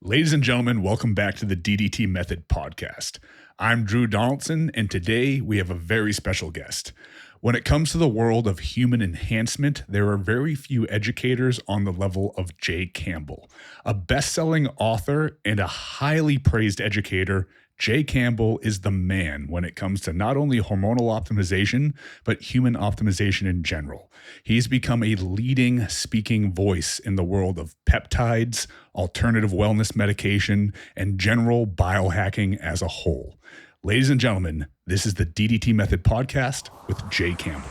Ladies and gentlemen, welcome back to the DDT Method podcast. I'm Drew Donaldson, and today we have a very special guest. When it comes to the world of human enhancement, there are very few educators on the level of Jay Campbell. A best-selling author and a highly praised educator, Jay Campbell is the man when it comes to not only hormonal optimization, but human optimization in general. He's become a leading speaking voice in the world of peptides, alternative wellness medication, and general biohacking as a whole. Ladies and gentlemen, this is the DDT Method podcast with Jay Campbell.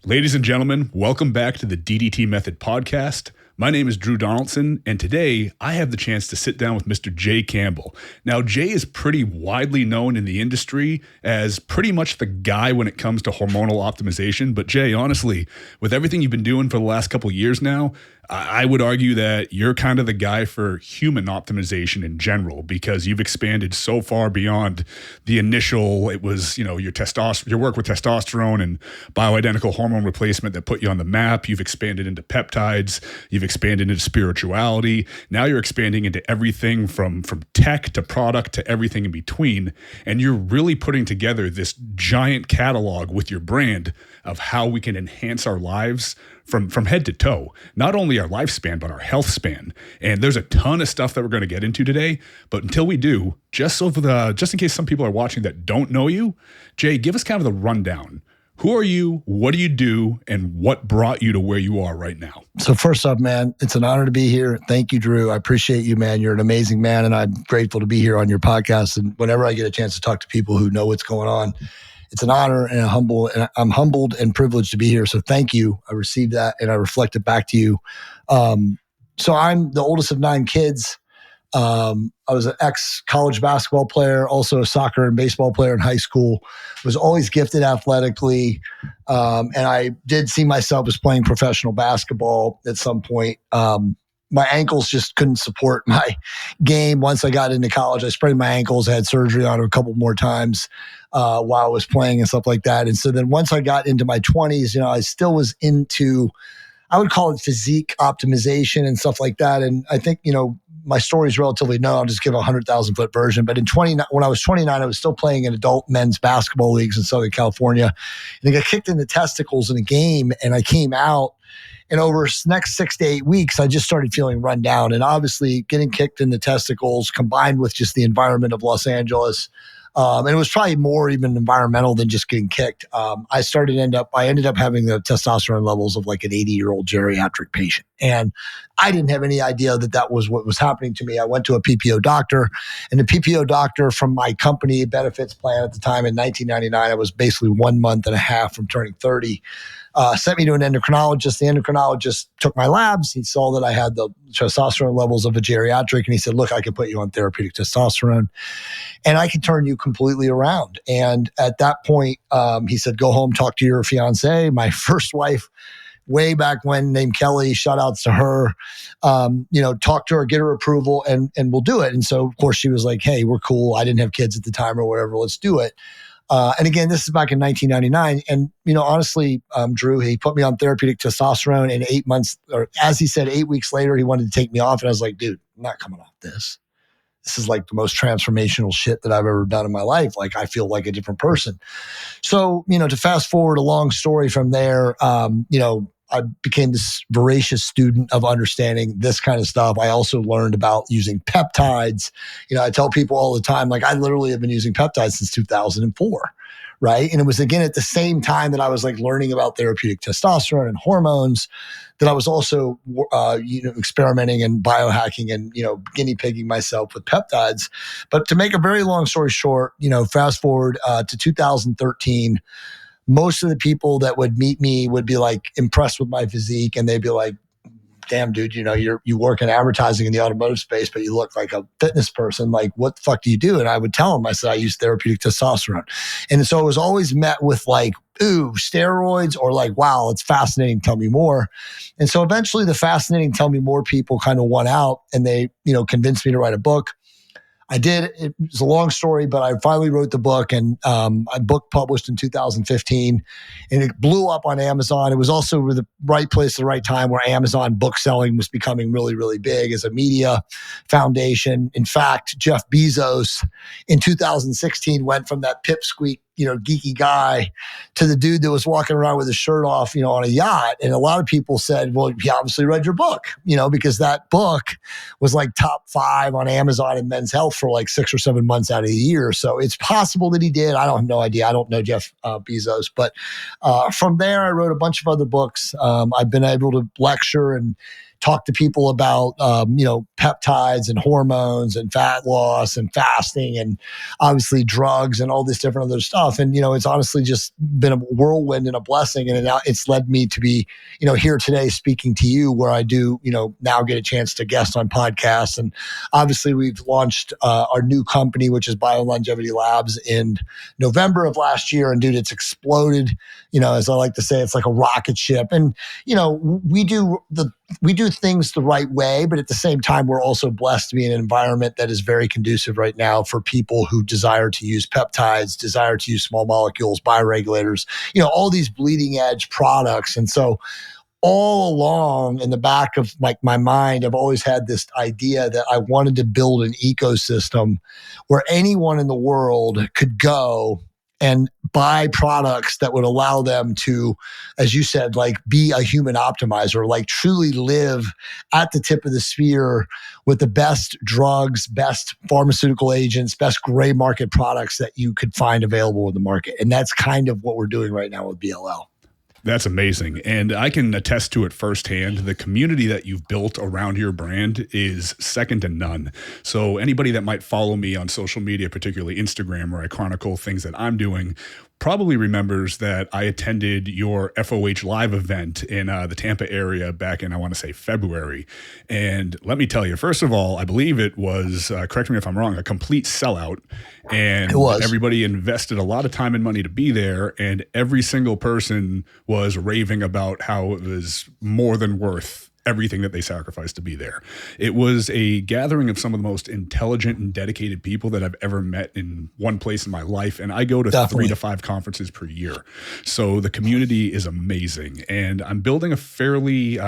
Ladies and gentlemen, welcome back to the DDT Method podcast. My name is Drew Donaldson, and today I have the chance to sit down with Mr. Jay Campbell. Now, Jay is pretty widely known in the industry as pretty much the guy when it comes to hormonal optimization. But Jay, honestly, with everything you've been doing for the last couple of years now, I would argue that you're kind of the guy for human optimization in general, because you've expanded so far beyond the initial, it was, your work with testosterone and bioidentical hormone replacement that put you on the map. You've expanded into peptides. You've expanded into spirituality. Now you're expanding into everything from tech to product to everything in between. And you're really putting together this giant catalog with your brand of how we can enhance our lives from head to toe, not only our lifespan, but our health span. And there's a ton of stuff that we're going to get into today. But until we do, just in case some people are watching that don't know you, Jay, give us kind of the rundown. Who are you? What do you do? And what brought you to where you are right now? So first up, man, it's an honor to be here. Thank you, Drew. I appreciate you, man. You're an amazing man, and I'm grateful to be here on your podcast. And whenever I get a chance to talk to people who know what's going on, it's an honor, and I'm humbled and privileged to be here. So thank you. I received that and I reflect it back to you. So I'm the oldest of 9 kids. I was an ex-college basketball player, also a soccer and baseball player in high school. Was always gifted athletically. And I did see myself as playing professional basketball at some point. My ankles just couldn't support my game. Once I got into college, I sprained my ankles. I had surgery on it a couple more times while I was playing and stuff like that. And so then once I got into my 20s, I still was into, I would call it physique optimization and stuff like that. And I think, my story is relatively known. I'll just give a 100,000 foot version. But when I was 29, I was still playing in adult men's basketball leagues in Southern California. And I got kicked in the testicles in a game, and I came out. And over the next 6 to 8 weeks, I just started feeling run down. And obviously getting kicked in the testicles combined with just the environment of Los Angeles. And it was probably more even environmental than just getting kicked. I ended up having the testosterone levels of like an 80-year-old geriatric patient. And I didn't have any idea that was what was happening to me. I went to a PPO doctor, and the PPO doctor from my company benefits plan at the time in 1999, I was basically 1 month and a half from turning 30. Sent me to an endocrinologist. The endocrinologist took my labs. He saw that I had the testosterone levels of a geriatric, and he said, look, I can put you on therapeutic testosterone and I can turn you completely around. And at that point, he said, go home, talk to your fiance. My first wife, way back when, named Kelly, shout outs to her, talk to her, get her approval, and we'll do it. And so of course she was like, hey, we're cool. I didn't have kids at the time or whatever. Let's do it. And again, this is back in 1999. And, honestly, Drew, he put me on therapeutic testosterone in 8 months, or as he said, 8 weeks later, he wanted to take me off. And I was like, dude, I'm not coming off this. This is like the most transformational shit that I've ever done in my life. Like, I feel like a different person. So, to fast forward a long story from there, I became this voracious student of understanding this kind of stuff. I also learned about using peptides. I tell people all the time, like, I literally have been using peptides since 2004, right? And it was, again, at the same time that I was like learning about therapeutic testosterone and hormones, that I was also, experimenting and biohacking and, guinea pigging myself with peptides. But to make a very long story short, fast forward to 2013, most of the people that would meet me would be like impressed with my physique, and they'd be like, damn, dude, you work in advertising in the automotive space, but you look like a fitness person. Like, what the fuck do you do? And I would tell them, I said, I use therapeutic testosterone. And so it was always met with like, ooh, steroids, or like, wow, it's fascinating. Tell me more. And so eventually the fascinating tell me more people kind of won out, and they, convinced me to write a book. I did. It was a long story, but I finally wrote the book, and a book published in 2015, and it blew up on Amazon. It was also the right place at the right time where Amazon book selling was becoming really, really big as a media foundation. In fact, Jeff Bezos in 2016 went from that pipsqueak, geeky guy to the dude that was walking around with his shirt off, on a yacht. And a lot of people said, well, he obviously read your book, because that book was like top 5 on Amazon in Men's Health for like 6 or 7 months out of the year. So it's possible that he did. I don't have no idea. I don't know Jeff Bezos. But from there, I wrote a bunch of other books. I've been able to lecture and talk to people about, peptides and hormones and fat loss and fasting and obviously drugs and all this different other stuff. And, it's honestly just been a whirlwind and a blessing. And it's led me to be, here today speaking to you where I do, now get a chance to guest on podcasts. And obviously we've launched our new company, which is Bio-Longevity Labs in November of last year. And dude, it's exploded, as I like to say, it's like a rocket ship. And, we do things the right way, but at the same time, we're also blessed to be in an environment that is very conducive right now for people who desire to use peptides, desire to use small molecules, bioregulators, all these bleeding edge products. And so all along in the back of my mind, I've always had this idea that I wanted to build an ecosystem where anyone in the world could go and buy products that would allow them to, as you said, be a human optimizer, truly live at the tip of the sphere with the best drugs, best pharmaceutical agents, best gray market products that you could find available in the market. And that's kind of what we're doing right now with BLL. That's amazing. And I can attest to it firsthand. The community that you've built around your brand is second to none. So anybody that might follow me on social media, particularly Instagram, where I chronicle things that I'm doing, probably remembers that I attended your FOH Live event in the Tampa area back in, I want to say, February. And let me tell you, first of all, I believe it was, correct me if I'm wrong, a complete sellout. And everybody invested a lot of time and money to be there. And every single person was raving about how it was more than worth everything that they sacrificed to be there. It was a gathering of some of the most intelligent and dedicated people that I've ever met in one place in my life. And I go to 3 to 5 conferences per year. So the community is amazing. And I'm building a fairly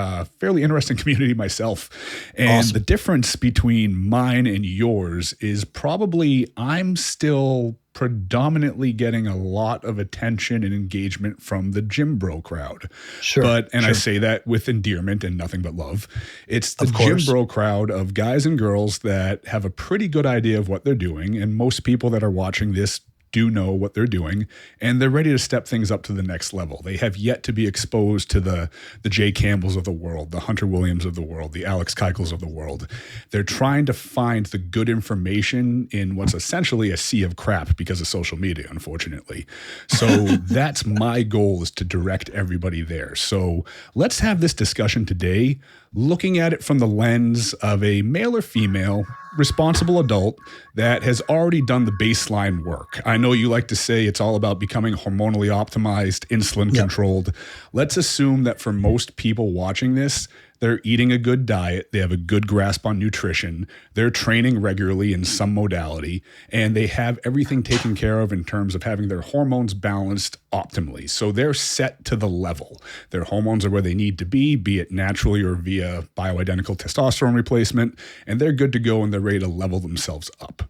interesting community myself. And the difference between mine and yours is probably I'm still predominantly getting a lot of attention and engagement from the gym bro crowd. I say that with endearment and nothing but love. It's the gym bro crowd of guys and girls that have a pretty good idea of what they're doing. And most people that are watching this do know what they're doing, and they're ready to step things up to the next level. They have yet to be exposed to the Jay Campbells of the world, the Hunter Williams of the world, the Alex Keuchels of the world. They're trying to find the good information in what's essentially a sea of crap because of social media, unfortunately. So that's my goal, is to direct everybody there. So let's have this discussion today, looking at it from the lens of a male or female responsible adult that has already done the baseline work. I know you like to say it's all about becoming hormonally optimized, insulin controlled. Let's assume that for most people watching this, they're eating a good diet, they have a good grasp on nutrition, they're training regularly in some modality, and they have everything taken care of in terms of having their hormones balanced optimally. So they're set to the level. Their hormones are where they need to be it naturally or via bioidentical testosterone replacement, and they're good to go and they're ready to level themselves up.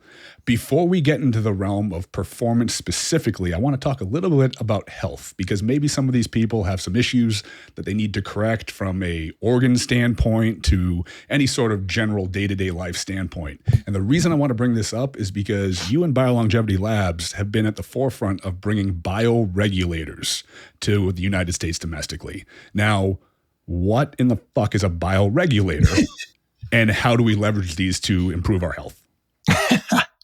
Before we get into the realm of performance specifically, I want to talk a little bit about health, because maybe some of these people have some issues that they need to correct from a organ standpoint to any sort of general day-to-day life standpoint. And the reason I want to bring this up is because you and Bio-Longevity Labs have been at the forefront of bringing bioregulators to the United States domestically. Now, what in the fuck is a bioregulator and how do we leverage these to improve our health?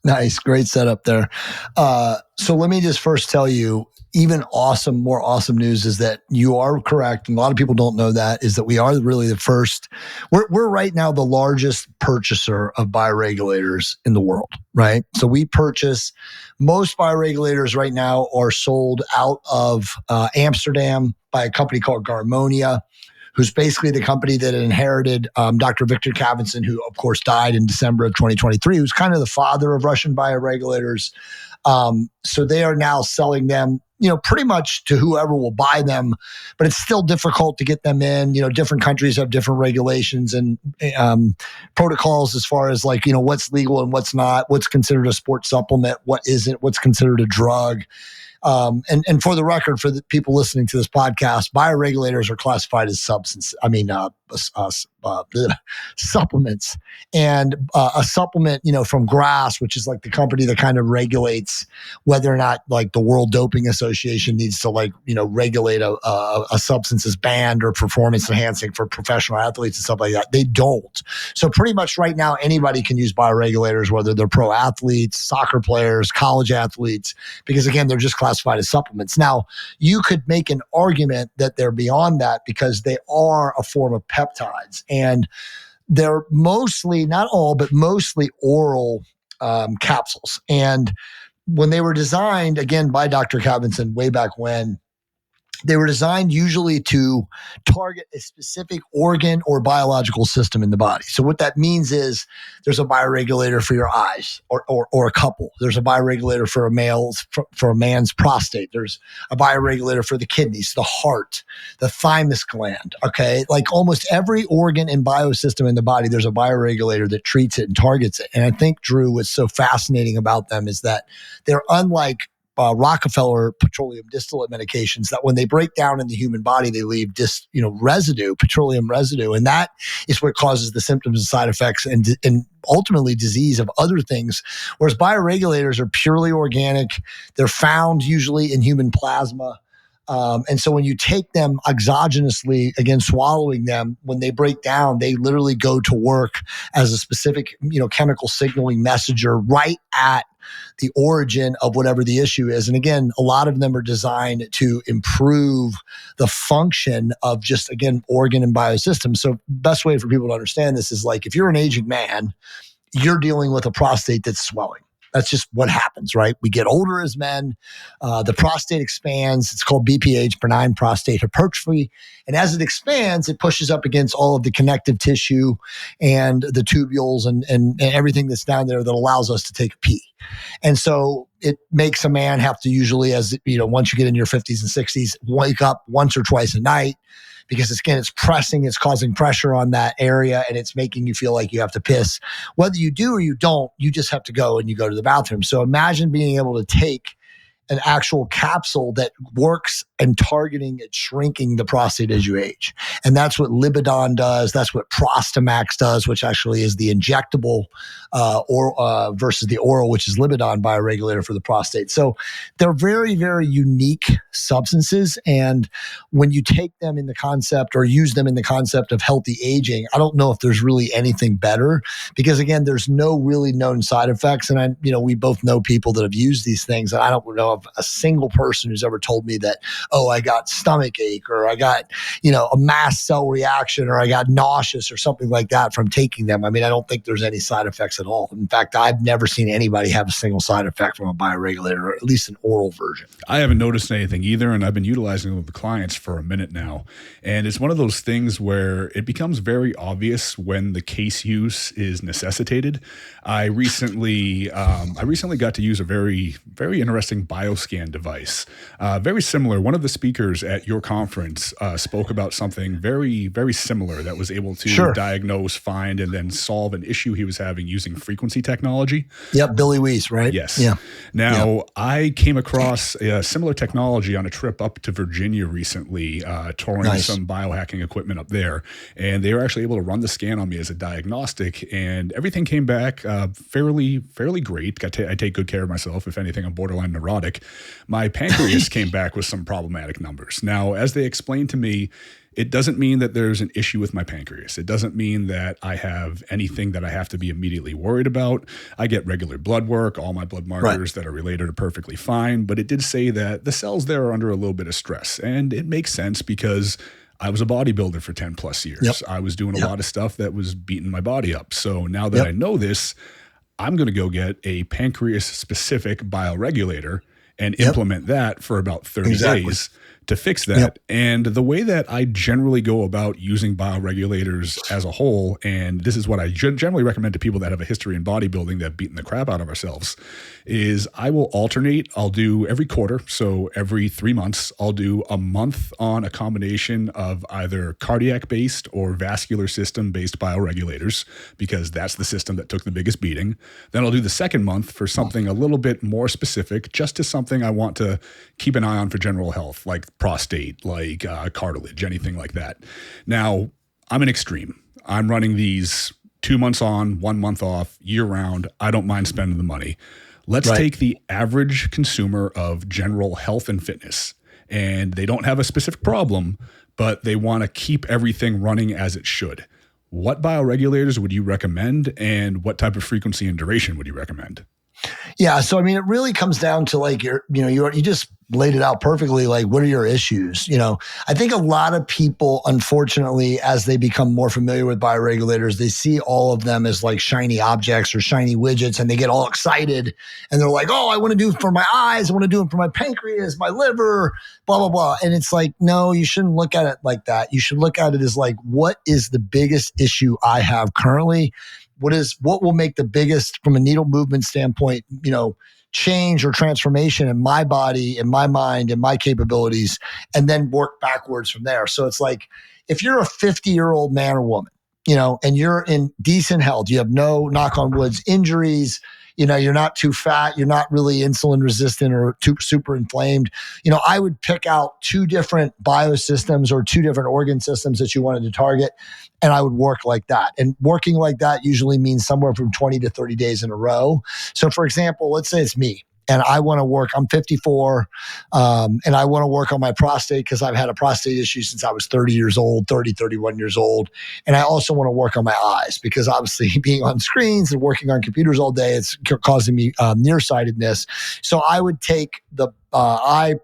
Nice. Great setup there. So let me just first tell you, more awesome news is that you are correct. And a lot of people don't know that, is that we are really the first. We're right now the largest purchaser of bioregulators in the world, right? So we purchase, most bioregulators right now are sold out of Amsterdam by a company called Garmonia, who's basically the company that inherited Dr. Victor Kavinson, who of course died in December of 2023, who's kind of the father of Russian bioregulators. So they are now selling them, pretty much to whoever will buy them, but it's still difficult to get them in. Different countries have different regulations and protocols as far as what's legal and what's not, what's considered a sports supplement, what isn't, what's considered a drug. And for the record, for the people listening to this podcast, bioregulators are classified as supplements. And a supplement, from GRAS, which is like the company that kind of regulates whether or not like the World Doping Association needs to regulate a substance as banned or performance enhancing for professional athletes and stuff like that. They don't. So pretty much right now, anybody can use bioregulators, whether they're pro athletes, soccer players, college athletes, because again, they're just classified as supplements. Now, you could make an argument that they're beyond that because they are a form of peptides. And they're mostly, not all, but mostly oral capsules. And when they were designed, again, by Dr. Kavinson way back when, they were designed usually to target a specific organ or biological system in the body. So what that means is there's a bioregulator for your eyes or a couple. There's a bioregulator for a man's prostate. There's a bioregulator for the kidneys, the heart, the thymus gland. Okay. Like almost every organ and biosystem in the body, there's a bioregulator that treats it and targets it. And I think, Drew, what's so fascinating about them is that they're unlike Rockefeller petroleum distillate medications that when they break down in the human body, they leave residue, petroleum residue. And that is what causes the symptoms and side effects and ultimately disease of other things. Whereas bioregulators are purely organic. They're found usually in human plasma. And so when you take them exogenously, again, swallowing them, when they break down, they literally go to work as a specific, chemical signaling messenger right at the origin of whatever the issue is. And again, a lot of them are designed to improve the function of just, again, organ and biosystems. So best way for people to understand this is like, if you're an aging man, you're dealing with a prostate that's swelling. That's just what happens, right? We get older as men. The prostate expands. It's called BPH, benign prostate hypertrophy. And as it expands, it pushes up against all of the connective tissue and the tubules and everything that's down there that allows us to take a pee. And so it makes a man have to usually, once you get in your 50s and 60s, wake up once or twice a night. Because it's causing pressure on that area and it's making you feel like you have to piss. Whether you do or you don't, you just have to go and you go to the bathroom. So imagine being able to take an actual capsule that works and targeting and shrinking the prostate as you age. And that's what Libidon does. That's what Prostamax does, which actually is the injectable versus the oral, which is Libidon bioregulator for the prostate. So they're very, very unique substances. And when you take them in the concept or use them in the concept of healthy aging, I don't know if there's really anything better because again, there's no really known side effects. And we both know people that have used these things. And I don't know of a single person who's ever told me that, oh, I got stomach ache or I got, a mast cell reaction or I got nauseous or something like that from taking them. I mean, I don't think there's any side effects at all. In fact, I've never seen anybody have a single side effect from a bioregulator, or at least an oral version. I haven't noticed anything either, and I've been utilizing them with clients for a minute now. And it's one of those things where it becomes very obvious when the case use is necessitated. I recently got to use a very, very interesting bioscan device. Very similar. One of the speakers at your conference spoke about something very, very similar that was able to diagnose, find, and then solve an issue he was having using frequency technology. Yep, Billy Weiss, right? Yes. Yeah. Now, I came across a similar technology on a trip up to Virginia recently, touring some biohacking equipment up there, and they were actually able to run the scan on me as a diagnostic, and everything came back fairly great. I take good care of myself. If anything, I'm borderline neurotic. My pancreas came back with some problematic numbers. Now, as they explained to me, it doesn't mean that there's an issue with my pancreas. It doesn't mean that I have anything that I have to be immediately worried about. I get regular blood work. All my blood markers that are related are perfectly fine. But it did say that the cells there are under a little bit of stress. And it makes sense because I was a bodybuilder for 10 plus years. Yep. I was doing a lot of stuff that was beating my body up. So now that I know this, I'm going to go get a pancreas specific bioregulator and implement that for about 30 days to fix that. Yep. And the way that I generally go about using bioregulators as a whole, and this is what I generally recommend to people that have a history in bodybuilding that have beaten the crap out of ourselves, is I will alternate. I'll do every quarter. So every 3 months, I'll do a month on a combination of either cardiac-based or vascular system-based bioregulators, because that's the system that took the biggest beating. Then I'll do the second month for something a little bit more specific, just to something I want to keep an eye on for general health, like prostate, like cartilage, anything like that. Now, I'm an extreme. I'm running these 2 months on, 1 month off, year round. I don't mind spending the money. Let's take the average consumer of general health and fitness, and they don't have a specific problem, but they want to keep everything running as it should. What bioregulators would you recommend, and what type of frequency and duration would you recommend? Yeah. So, I mean, it really comes down to like you just laid it out perfectly. Like, what are your issues? I think a lot of people, unfortunately, as they become more familiar with bioregulators, they see all of them as like shiny objects or shiny widgets, and they get all excited and they're like, oh, I want to do it for my eyes. I want to do it for my pancreas, my liver, blah, blah, blah. And it's like, no, you shouldn't look at it like that. You should look at it as like, what is the biggest issue I have currently? What will make the biggest, from a needle movement standpoint, change or transformation in my body, in my mind, in my capabilities, and then work backwards from there. So it's like, if you're a 50-year-old man or woman, and you're in decent health, you have no, knock on woods, injuries, you're not too fat, you're not really insulin resistant or too super inflamed. I would pick out 2 different biosystems or 2 different organ systems that you wanted to target, and I would work like that. And working like that usually means somewhere from 20 to 30 days in a row. So for example, let's say it's me. And I want to work, I'm 54, and I want to work on my prostate because I've had a prostate issue since I was 31 years old. And I also want to work on my eyes because obviously being on screens and working on computers all day, it's causing me nearsightedness. So I would take the I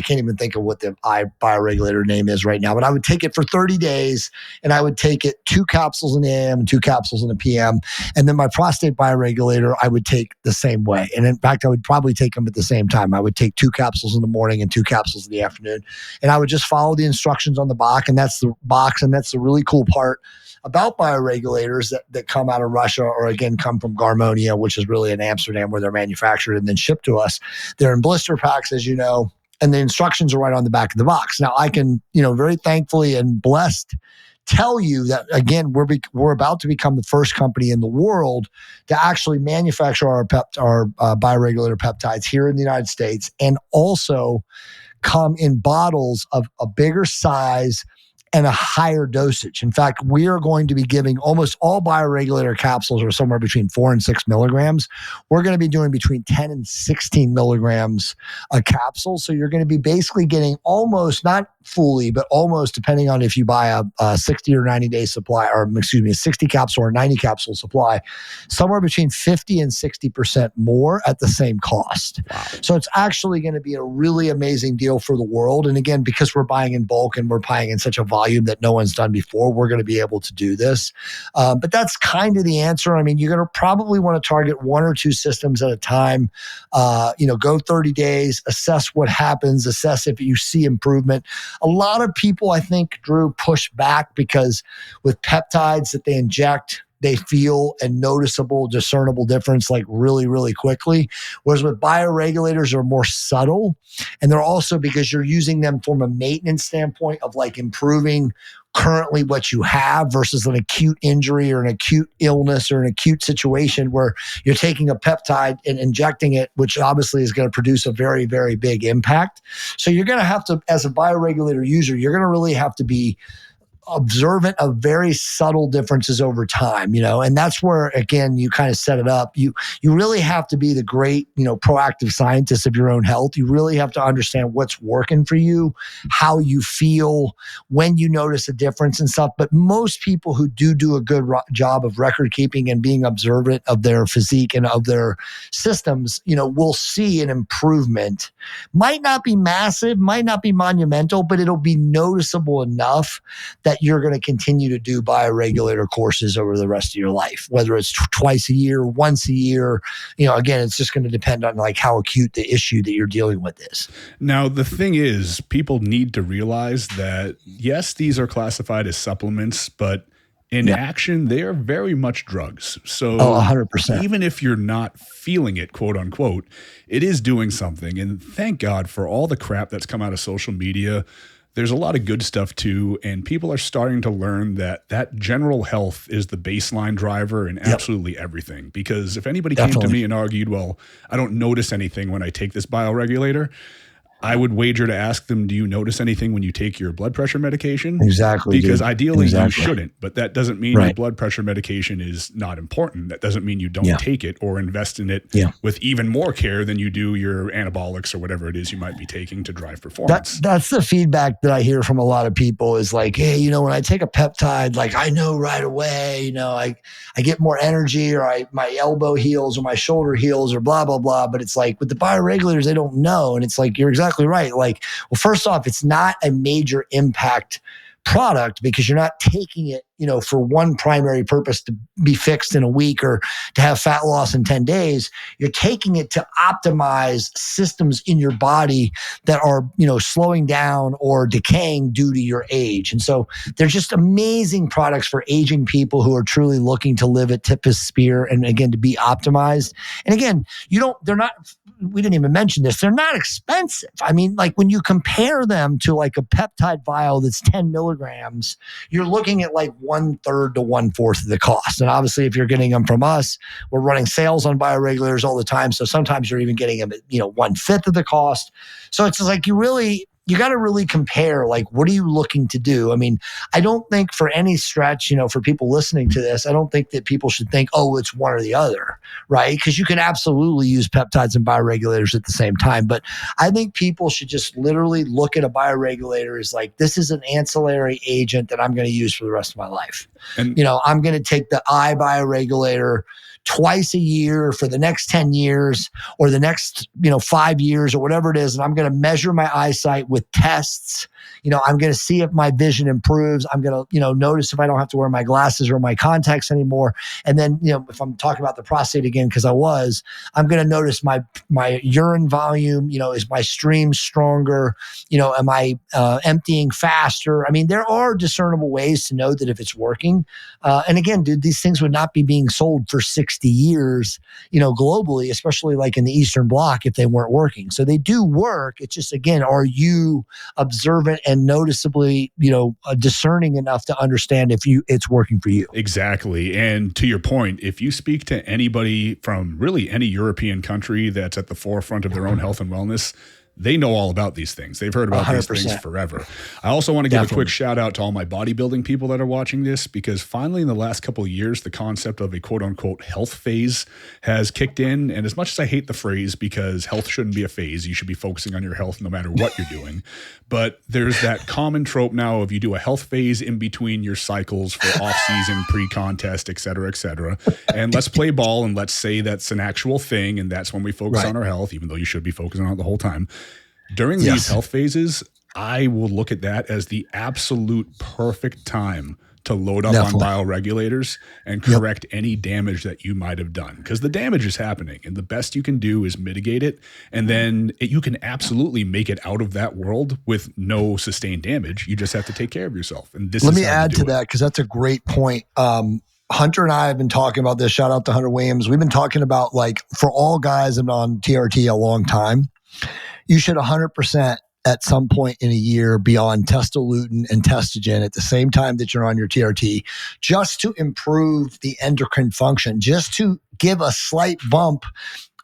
can't even think of what the eye bioregulator name is right now, but I would take it for 30 days and I would take it 2 capsules in the AM and 2 capsules in the PM. And then my prostate bioregulator, I would take the same way. And in fact, I would probably take them at the same time. I would take 2 capsules in the morning and 2 capsules in the afternoon. And I would just follow the instructions on the box. And that's the really cool part about bioregulators that come out of Russia, or again, come from Garmonia, which is really in Amsterdam where they're manufactured and then shipped to us. They're in blister packs, as you know, and the instructions are right on the back of the box. Now, I can, very thankfully and blessed tell you that, again, we're about to become the first company in the world to actually manufacture our bioregulator peptides here in the United States, and also come in bottles of a bigger size and a higher dosage. In fact, we are going to be giving almost all bioregulator capsules are somewhere between 4 and 6 milligrams. We're going to be doing between 10 and 16 milligrams a capsule. So you're going to be basically getting almost, not fully, but almost, depending on if you buy a 60 or 90 day supply, or a 60 capsule or 90 capsule supply, somewhere between 50 and 60% more at the same cost. Wow. So it's actually going to be a really amazing deal for the world. And again, because we're buying in bulk and we're buying in such a volume that no one's done before, we're going to be able to do this. But that's kind of the answer. I mean, you're going to probably want to target 1 or 2 systems at a time. Go 30 days, assess what happens, assess if you see improvement. A lot of people, I think, Drew, push back because with peptides that they inject, they feel a noticeable, discernible difference like really, really quickly. Whereas with bioregulators are more subtle. And they're also, because you're using them from a maintenance standpoint of like improving currently what you have versus an acute injury or an acute illness or an acute situation where you're taking a peptide and injecting it, which obviously is going to produce a very, very big impact. So you're going to have to, as a bioregulator user, you're going to really have to be observant of very subtle differences over time, and that's where, again, you kind of set it up. You really have to be the great, proactive scientist of your own health. You really have to understand what's working for you, how you feel, when you notice a difference and stuff. But most people who do a good job of record keeping and being observant of their physique and of their systems, will see an improvement. Might not be massive, might not be monumental, but it'll be noticeable enough that that you're going to continue to do bioregulator courses over the rest of your life, whether it's twice a year, once a year. Again, it's just going to depend on like how acute the issue that you're dealing with is. Now, the thing is, people need to realize that, yes, these are classified as supplements, but in action, they are very much drugs. So 100%. Even if you're not feeling it, quote unquote, it is doing something. And thank God for all the crap that's come out of social media. There's a lot of good stuff too. And people are starting to learn that general health is the baseline driver in absolutely everything. Because if anybody came to me and argued, well, I don't notice anything when I take this bioregulator, I would wager to ask them, do you notice anything when you take your blood pressure medication? Exactly. Because dude. ideally you shouldn't, but that doesn't mean your blood pressure medication is not important. That doesn't mean you don't take it or invest in it with even more care than you do your anabolics or whatever it is you might be taking to drive performance. That's the feedback that I hear from a lot of people is like, hey, when I take a peptide, like I know right away, I get more energy or my elbow heals or my shoulder heals or blah, blah, blah. But it's like with the bioregulators, they don't know. And it's like, you're exactly right. Like, well, first off, it's not a major impact product because you're not taking it, for one primary purpose to be fixed in a week or to have fat loss in 10 days. You're taking it to optimize systems in your body that are, slowing down or decaying due to your age. And so they're just amazing products for aging people who are truly looking to live at tip of spear and again, to be optimized. And again, we didn't even mention this. They're not expensive. I mean, like when you compare them to like a peptide vial that's 10 milligrams, you're looking at like 1/3 to 1/4 of the cost. And obviously, if you're getting them from us, we're running sales on bioregulators all the time. So sometimes you're even getting them at 1/5 of the cost. So it's just like you got to really compare, like, what are you looking to do? I mean, I don't think for any stretch, for people listening to this, I don't think that people should think, oh, it's one or the other, right? Because you can absolutely use peptides and bioregulators at the same time. But I think people should just literally look at a bioregulator as like, this is an ancillary agent that I'm going to use for the rest of my life. And, I'm going to take the eye bioregulator twice a year for the next 10 years or the next, 5 years or whatever it is. And I'm going to measure my eyesight with tests. I'm going to see if my vision improves. I'm going to, notice if I don't have to wear my glasses or my contacts anymore. And then, if I'm talking about the prostate again, because I'm going to notice my urine volume, is my stream stronger? Am I emptying faster? I mean, there are discernible ways to know that if it's working. And again, dude, these things would not be being sold for 60 years, globally, especially like in the Eastern Bloc, if they weren't working. So they do work. It's just, again, are you observant and noticeably, discerning enough to understand if it's working for you? Exactly. And to your point, if you speak to anybody from really any European country that's at the forefront of their own health and wellness, they know all about these things. They've heard about 100%. These things forever. I also want to give a quick shout out to all my bodybuilding people that are watching this, because finally in the last couple of years, the concept of a quote unquote health phase has kicked in. And as much as I hate the phrase, because health shouldn't be a phase, you should be focusing on your health no matter what you're doing. But there's that common trope now of you do a health phase in between your cycles for off season, pre-contest, et cetera, et cetera. And let's play ball and let's say that's an actual thing. And that's when we focus on our health, even though you should be focusing on it the whole time. During these health phases, I will look at that as the absolute perfect time to load up on bioregulators and correct any damage that you might have done, because the damage is happening and the best you can do is mitigate it. And then you can absolutely make it out of that world with no sustained damage. You just have to take care of yourself. And let me add to that, because that's a great point. Hunter and I have been talking about this. Shout out to Hunter Williams. We've been talking about, like, for all guys that have been on TRT a long time, you should 100% at some point in a year be on testosterone and testogen at the same time that you're on your TRT, just to improve the endocrine function, just to give a slight bump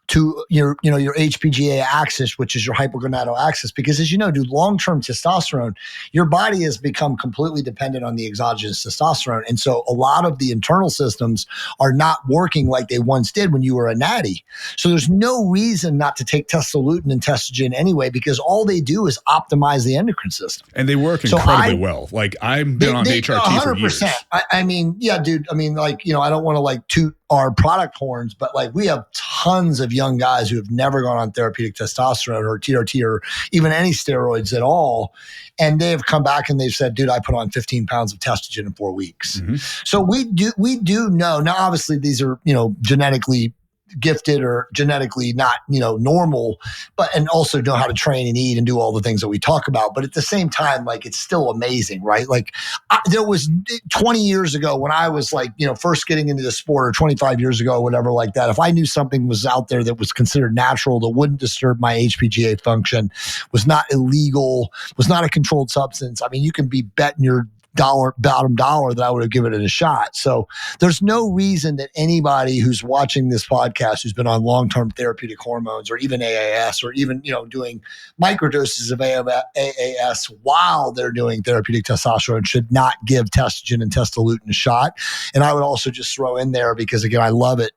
to your HPGA axis, which is your hypogonadal axis. Because as you know, dude, long-term testosterone, your body has become completely dependent on the exogenous testosterone. And so a lot of the internal systems are not working like they once did when you were a natty. So there's no reason not to take testosterone and testogen anyway, because all they do is optimize the endocrine system. And they work incredibly well. Like, I've been on HRT 100%. For years. I mean, yeah, dude. I mean, like, I don't want to like toot our product horns, but like we have tons of young guys who have never gone on therapeutic testosterone or TRT or even any steroids at all. And they've come back and they've said, dude, I put on 15 pounds of testogen in 4 weeks. Mm-hmm. So we do know. Now, obviously these are, genetically gifted or genetically not, normal, and also know how to train and eat and do all the things that we talk about. But at the same time, like, it's still amazing, right? Like there was 20 years ago when I was like, first getting into the sport, or 25 years ago, or whatever like that, if I knew something was out there that was considered natural, that wouldn't disturb my HPGA function, was not illegal, was not a controlled substance, I mean, you can be betting your bottom dollar that I would have given it a shot. So there's no reason that anybody who's watching this podcast, who's been on long-term therapeutic hormones or even AAS, or even, doing microdoses of AAS while they're doing therapeutic testosterone, should not give testogen and testolutin a shot. And I would also just throw in there, because again, I love it,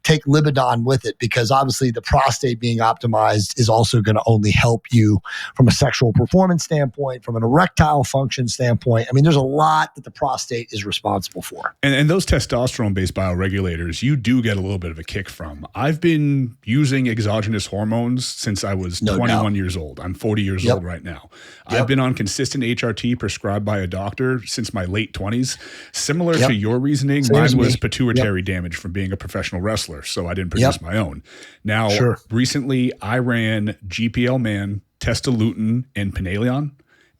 take Libidon with it, because obviously the prostate being optimized is also going to only help you from a sexual performance standpoint, from an erectile function standpoint. I mean, there's a lot that the prostate is responsible for. And those testosterone-based bioregulators, you do get a little bit of a kick from. I've been using exogenous hormones since I was 21 years old. I'm 40 years old right now. I've been on consistent HRT prescribed by a doctor since my late 20s. Similar to your reasoning, mine was pituitary damage from being a professional wrestler, so I didn't produce my own. Now, recently, I ran GPL Man, testolutin, and Pinaleon.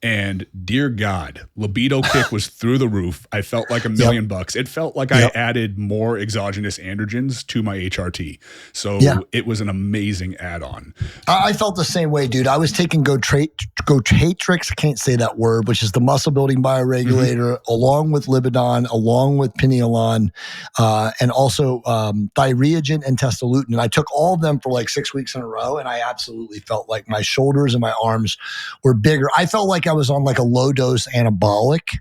And dear God, libido kick was through the roof. I felt like $1 million. It felt like I added more exogenous androgens to my HRT. So it was an amazing add-on. I felt the same way, dude. I was taking Gotatrix, I can't say that word, which is the muscle building bioregulator, along with Libidon, along with Pinaleon, and also Thyreogen and testolutin. And I took all of them for like 6 weeks in a row, and I absolutely felt like my shoulders and my arms were bigger. I felt like I was on like a low dose anabolic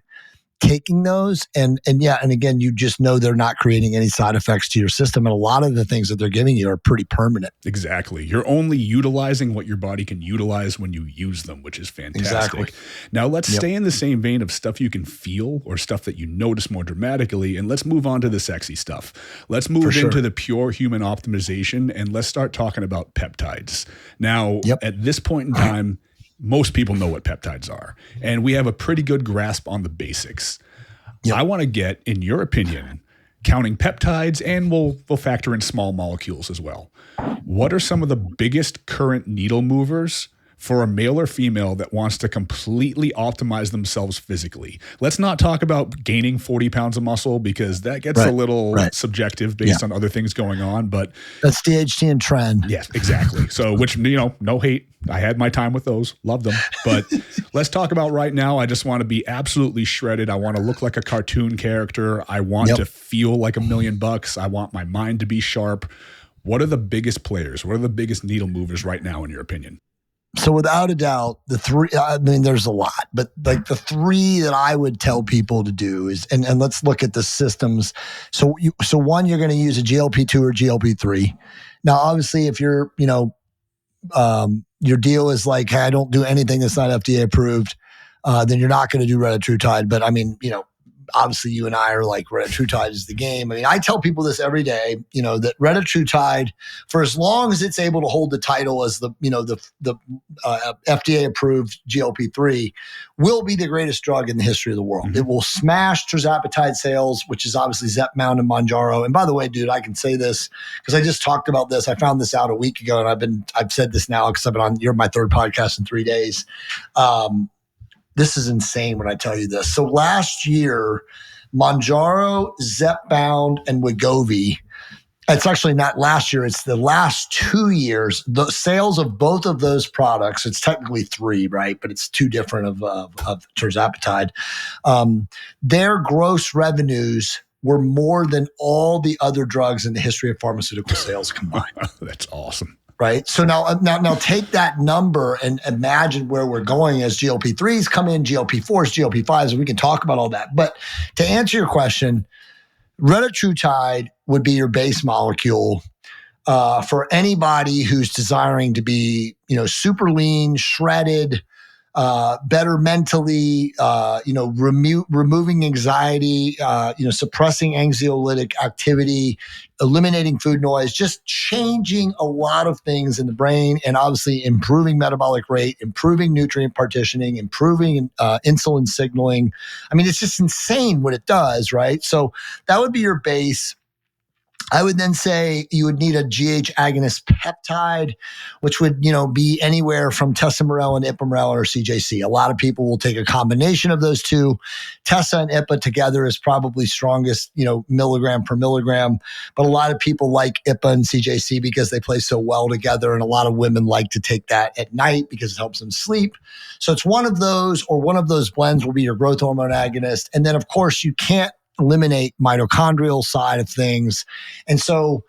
taking those. And again, you just know they're not creating any side effects to your system. And a lot of the things that they're giving you are pretty permanent. Exactly. You're only utilizing what your body can utilize when you use them, which is fantastic. Exactly. Now let's stay in the same vein of stuff you can feel or stuff that you notice more dramatically. And let's move on to the sexy stuff. Let's move into the pure human optimization, and let's start talking about peptides. Now, at this point in time, most people know what peptides are, and we have a pretty good grasp on the basics. I want to get, in your opinion, counting peptides, and we'll factor in small molecules as well. What are some of the biggest current needle movers for a male or female that wants to completely optimize themselves physically? Let's not talk about gaining 40 pounds of muscle, because that gets a little subjective based on other things going on. But that's DHT and trend. Yes, exactly. So, which, no hate. I had my time with those, loved them. But let's talk about right now. I just want to be absolutely shredded. I want to look like a cartoon character. I want to feel like $1 million. I want my mind to be sharp. What are the biggest players? What are the biggest needle movers right now, in your opinion? So without a doubt, the three, I mean, there's a lot, but like the three that I would tell people to do is, and let's look at the systems. So one, you're going to use a GLP-2 or GLP-3. Now, obviously, if you're, your deal is like, hey, I don't do anything that's not FDA approved, then you're not going to do Retatrutide. But I mean, obviously you and I are like, Retatrutide is the game. I mean, I tell people this every day, that Retatrutide, for as long as it's able to hold the title as the FDA approved GLP-3, will be the greatest drug in the history of the world. It will smash tirzepatide sales, which is obviously Zepbound and Mounjaro. And by the way, dude, I can say this because I just talked about this. I found this out a week ago, and I've said this now because I've been on, you're my third podcast in 3 days. This is insane when I tell you this. So last year, Mounjaro, Zepbound, and Wegovy, it's actually not last year, it's the last 2 years, the sales of both of those products, it's technically 3, right? But it's 2 different of tirzepatide. Their gross revenues were more than all the other drugs in the history of pharmaceutical sales combined. That's awesome. Right. So now take that number and imagine where we're going as GLP-3s come in, GLP-4s, GLP-5s, and we can talk about all that. But to answer your question, Retatrutide would be your base molecule for anybody who's desiring to be, super lean, shredded, better mentally, removing anxiety, suppressing anxiolytic activity, eliminating food noise, just changing a lot of things in the brain, and obviously improving metabolic rate, improving nutrient partitioning, improving insulin signaling. I mean, it's just insane what it does, right? So that would be your base. I would then say you would need a GH agonist peptide, which would, be anywhere from tesamorelin, ipamorelin, or CJC. A lot of people will take a combination of those two. Tesa and IPA together is probably strongest, milligram per milligram. But a lot of people like IPA and CJC because they play so well together. And a lot of women like to take that at night because it helps them sleep. So it's one of those, or one of those blends will be your growth hormone agonist. And then, of course, you can't eliminate mitochondrial side of things. And so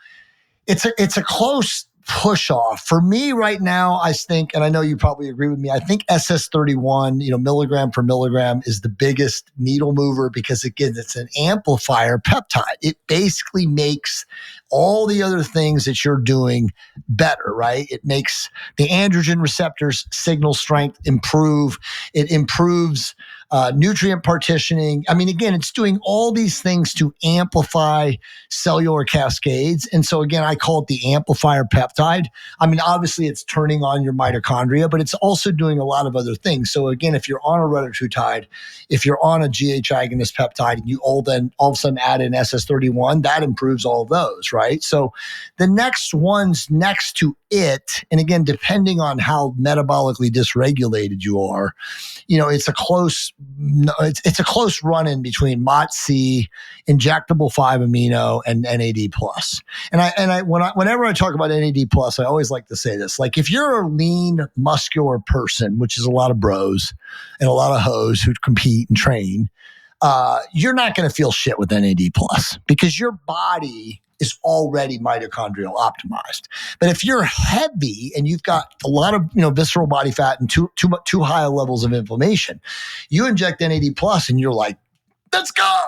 it's a close push off for me right now. I think, and I know you probably agree with me, I think SS31, milligram per milligram is the biggest needle mover because again, it's an amplifier peptide. It basically makes all the other things that you're doing better, right? It makes the androgen receptors signal strength improve. It improves nutrient partitioning. I mean, again, it's doing all these things to amplify cellular cascades. And so again, I call it the amplifier peptide. I mean, obviously it's turning on your mitochondria, but it's also doing a lot of other things. So again, if you're on a Retatrutide, if you're on a GH agonist peptide, and you all of a sudden add in SS31, that improves all of those, right? So the next ones next to it, and again, depending on how metabolically dysregulated you are, it's a close run-in between MOT-C, injectable 5-amino, and NAD+. Whenever I talk about NAD+, I always like to say this. Like, if you're a lean, muscular person, which is a lot of bros and a lot of hoes who compete and train, you're not going to feel shit with NAD+, because your body is already mitochondrial optimized. But if you're heavy and you've got a lot of visceral body fat and too high levels of inflammation, you inject NAD+ and you're like, let's go.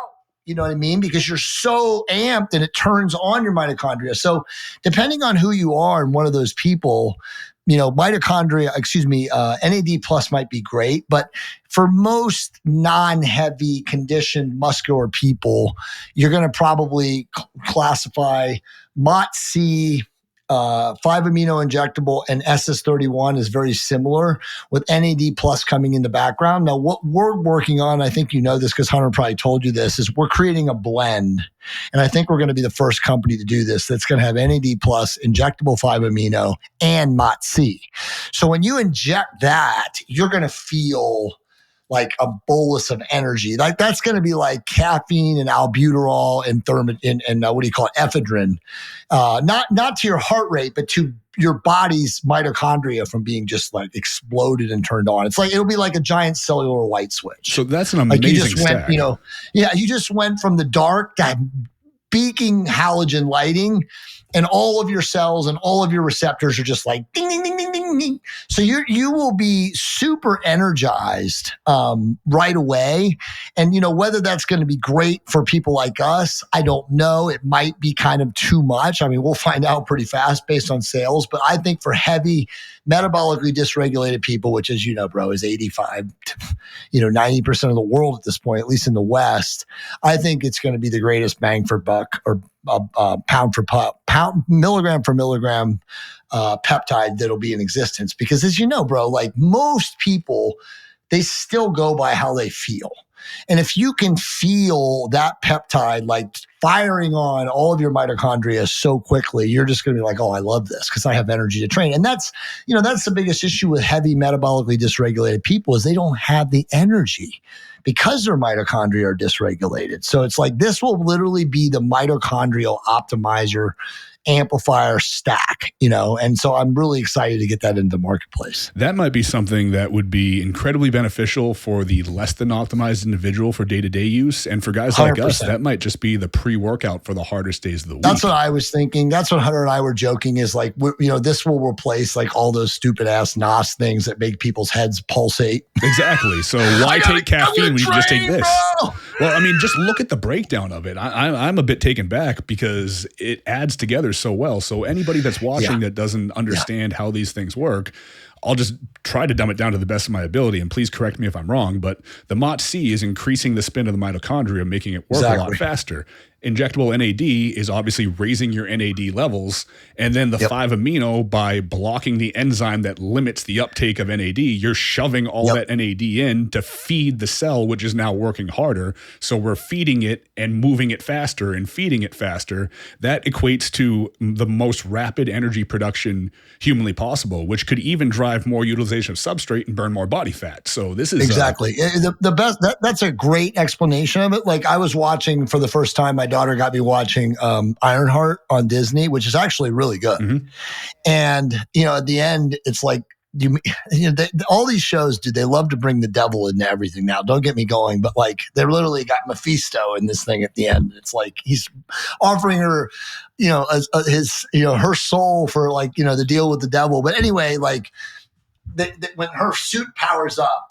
You know what I mean? Because you're so amped and it turns on your mitochondria. So depending on who you are and one of those people, NAD+ might be great, but for most non-heavy conditioned muscular people, you're going to probably classify MOT-C, 5-amino injectable, and SS31 is very similar, with NAD+ coming in the background. Now, what we're working on, I think you know this because Hunter probably told you this, is we're creating a blend. And I think we're going to be the first company to do this that's going to have NAD+, injectable 5-amino, and MOT-C. So when you inject that, you're going to feel like a bolus of energy. Like, that's going to be like caffeine and albuterol and ephedrine. Not to your heart rate, but to your body's mitochondria from being just like exploded and turned on. It's like, it'll be like a giant cellular light switch. So that's an amazing stack. You just went from the dark to beaking halogen lighting, and all of your cells and all of your receptors are just like ding, ding, ding, ding, ding, ding. So you will be super energized right away. And, whether that's going to be great for people like us, I don't know. It might be kind of too much. I mean, we'll find out pretty fast based on sales. But I think for heavy, metabolically dysregulated people, which, as you know, bro, is 85 to 90% of the world at this point, at least in the West, I think it's going to be the greatest bang for buck, or pound for milligram for milligram peptide that'll be in existence. Because, as you know, bro, like most people, they still go by how they feel. And if you can feel that peptide like firing on all of your mitochondria so quickly, you're just going to be like, oh, I love this because I have energy to train. And that's the biggest issue with heavy metabolically dysregulated people, is they don't have the energy because their mitochondria are dysregulated. So it's like, this will literally be the mitochondrial optimizer amplifier stack, and so I'm really excited to get that into the marketplace. That might be something that would be incredibly beneficial for the less than optimized individual for day-to-day use. And for guys like 100%. Us, that might just be the pre-workout for the hardest days of the week. That's what I was thinking. That's what Hunter and I were joking, is like, this will replace like all those stupid ass NOS things that make people's heads pulsate. Exactly. So why take caffeine when you can just take this? Bro! Well, I mean, just look at the breakdown of it. I'm a bit taken back because it adds together so well. So anybody that's watching that doesn't understand how these things work, I'll just try to dumb it down to the best of my ability, and please correct me if I'm wrong, but the MOT-C is increasing the spin of the mitochondria, making it work a lot faster. Injectable NAD is obviously raising your NAD levels, and then the 5-amino, by blocking the enzyme that limits the uptake of NAD, you're shoving all that NAD in to feed the cell, which is now working harder. So we're feeding it and moving it faster and feeding it faster. That equates to the most rapid energy production humanly possible, which could even drive more utilization of substrate and burn more body fat. So this is exactly the best. That's a great explanation of it. Like, I was watching for the first time, my daughter got me watching Ironheart on Disney, which is actually really good. And, at the end, it's like, all these shows, dude, they love to bring the devil into everything now. Don't get me going, but like, they literally got Mephisto in this thing at the end. It's like he's offering her, her soul for like, the deal with the devil. But anyway, like, when her suit powers up,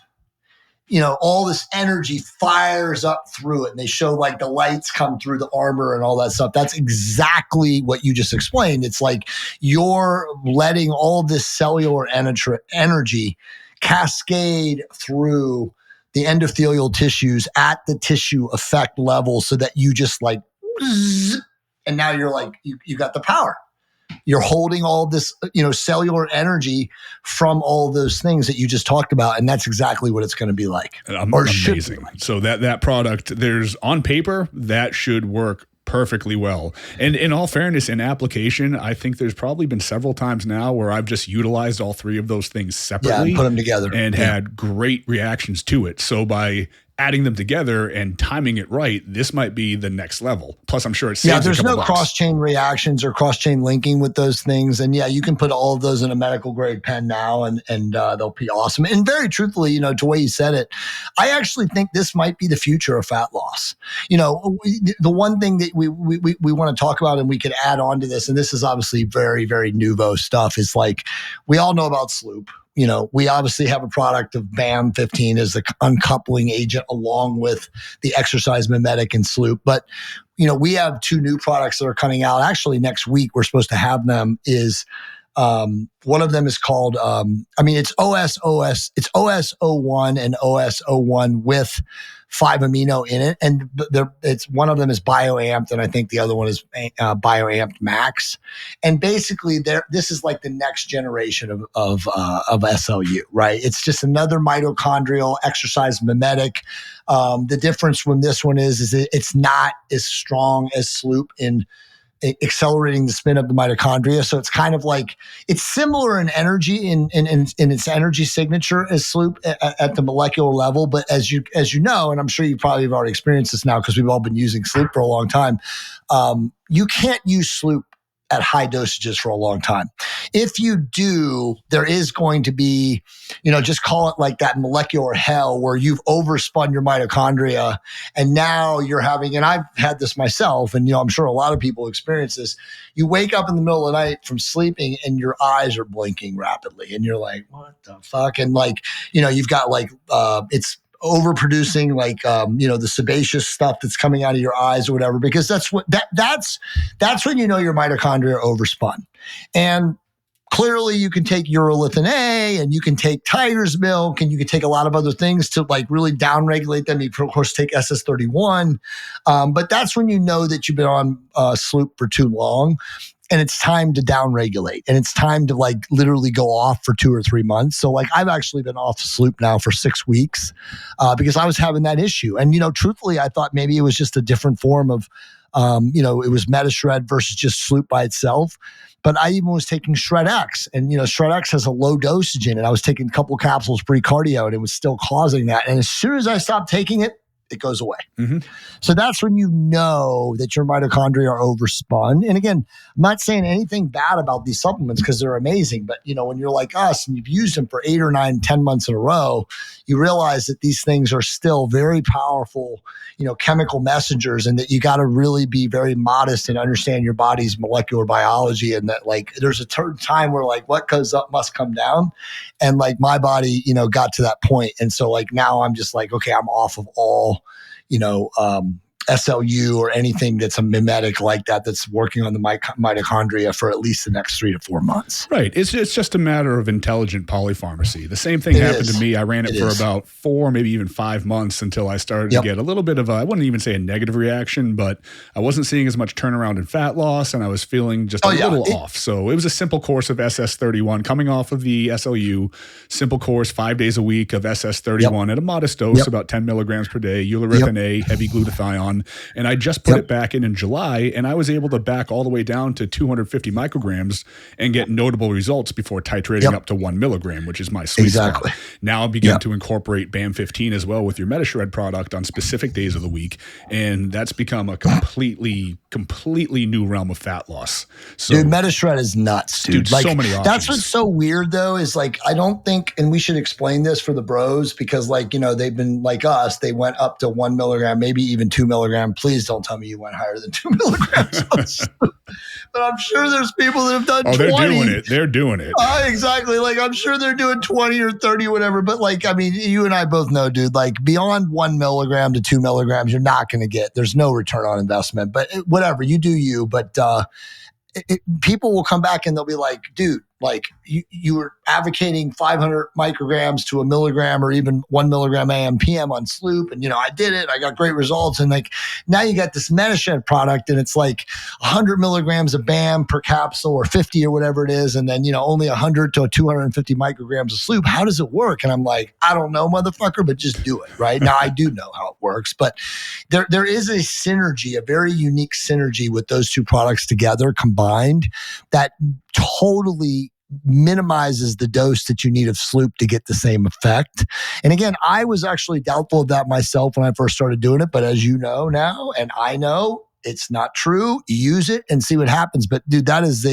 all this energy fires up through it, and they show like the lights come through the armor and all that stuff. That's exactly what you just explained. It's like you're letting all this cellular energy cascade through the endothelial tissues at the tissue effect level, so that you just like, and now you're like, you got the power. You're holding all this, cellular energy from all those things that you just talked about. And that's exactly what it's going to be like. Amazing. So that product, there's on paper, that should work perfectly well. And in all fairness, in application, I think there's probably been several times now where I've just utilized all three of those things separately. And put them together. And had great reactions to it. So by adding them together and timing it right, this might be the next level. Plus, I'm sure it saves there's no bucks. cross-chain reactions or cross-chain linking with those things. And you can put all of those in a medical grade pen now, and they'll be awesome. And very truthfully, to the way you said it, I actually think this might be the future of fat loss. The one thing that we want to talk about, and we could add on to this, and this is obviously very, very nouveau stuff, is like, we all know about Sloop. We obviously have a product of BAM 15 as the uncoupling agent, along with the exercise mimetic and Sloop. But, we have two new products that are coming out. Actually, next week, we're supposed to have them. One of them is called, it's it's OS01 and OS01 with 5-amino in it. And it's one of them is bioamped, and I think the other one is bioamped max. And basically, this is like the next generation of SLU, right? It's just another mitochondrial exercise mimetic. The difference from this one is it's not as strong as Sloop in accelerating the spin of the mitochondria. So it's kind of like, it's similar in energy in its energy signature as Sloop at the molecular level. But as you know, and I'm sure you probably have already experienced this now because we've all been using Sloop for a long time, you can't use Sloop at high dosages for a long time. If you do, there is going to be, just call it like that molecular hell where you've overspun your mitochondria, and now you're having, and I've had this myself, and I'm sure a lot of people experience this. You wake up in the middle of the night from sleeping and your eyes are blinking rapidly, and you're like, what the fuck? And like, you've got like, it's overproducing like the sebaceous stuff that's coming out of your eyes or whatever, because that's when your mitochondria are overspun. And clearly you can take urolithin A, and you can take tiger's milk, and you can take a lot of other things to like really downregulate them. You can, of course, take SS31, but that's when you know that you've been on Sloop for too long. And it's time to downregulate, and it's time to like literally go off for 2 or 3 months. So like, I've actually been off Sloop now for 6 weeks because I was having that issue. And, truthfully, I thought maybe it was just a different form of, it was MetaShred versus just Sloop by itself. But I even was taking Shred X, and, Shred X has a low dosage in it. I was taking a couple capsules pre-cardio, and it was still causing that. And as soon as I stopped taking it, it goes away. Mm-hmm. So that's when you know that your mitochondria are overspun. And again, I'm not saying anything bad about these supplements because they're amazing. But, when you're like us and you've used them for 8 or 9, 10 months in a row, you realize that these things are still very powerful, chemical messengers, and that you got to really be very modest and understand your body's molecular biology. And that like, there's a time where like what goes up must come down. And like my body, got to that point. And so like now I'm just like, okay, I'm off of all SLU or anything that's a mimetic like that that's working on the mitochondria for at least the next 3 to 4 months. Right. It's just a matter of intelligent polypharmacy. The same thing happened to me. I ran it for about 4, maybe even 5 months until I started to get a little bit of I wouldn't even say a negative reaction, but I wasn't seeing as much turnaround in fat loss, and I was feeling just a little off. So it was a simple course of SS31 coming off of the SLU, simple course, 5 days a week of SS31 at a modest dose, about 10 milligrams per day, urolithin A, heavy glutathione. And I just put it back in July, and I was able to back all the way down to 250 micrograms and get notable results before titrating up to 1 milligram, which is my sweet spot. Now I begin to incorporate BAM15 as well with your MetaShred product on specific days of the week, and that's become a completely new realm of fat loss. So, dude, MetaShred is nuts, dude. Like, so many options. That's what's so weird, though, is like, I don't think, and we should explain this for the bros, because like, you know, they've been like us, they went up to 1 milligram, maybe even 2 milligram. Please don't tell me you went higher than 2 milligrams. But I'm sure there's people that have done 20. They're doing it. Exactly. Like, I'm sure they're doing 20 or 30, whatever. But like, I mean, you and I both know, dude, like beyond 1 milligram to 2 milligrams, you're not going to get, there's no return on investment, but whatever, you do you. But people will come back and they'll be like, dude, like you were advocating 500 micrograms to 1 milligram or even 1 milligram AM PM on Sloop. And, you know, I did it. I got great results. And like, now you got this MetaShed product and it's like 100 milligrams of BAM per capsule or 50 or whatever it is. And then, you know, only 100 to 250 micrograms of Sloop. How does it work? And I'm like, I don't know, motherfucker, but just do it. Right now, I do know how it works, but there is a synergy, a very unique synergy with those two products together combined that totally minimizes the dose that you need of Sloop to get the same effect. And again, I was actually doubtful of that myself when I first started doing it. But as you know now, and I know, it's not true. Use it and see what happens. But dude, that is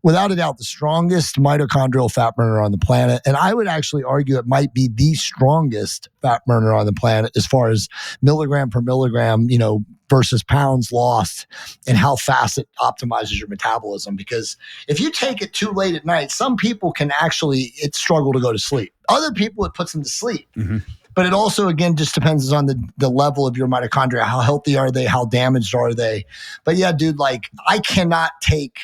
without a doubt, the strongest mitochondrial fat burner on the planet. And I would actually argue it might be the strongest fat burner on the planet as far as milligram per milligram, you know, versus pounds lost and how fast it optimizes your metabolism. Because if you take it too late at night, some people can actually struggle to go to sleep. Other people, it puts them to sleep. Mm-hmm. But it also, again, just depends on the level of your mitochondria. How healthy are they? How damaged are they? But yeah, dude, like I cannot take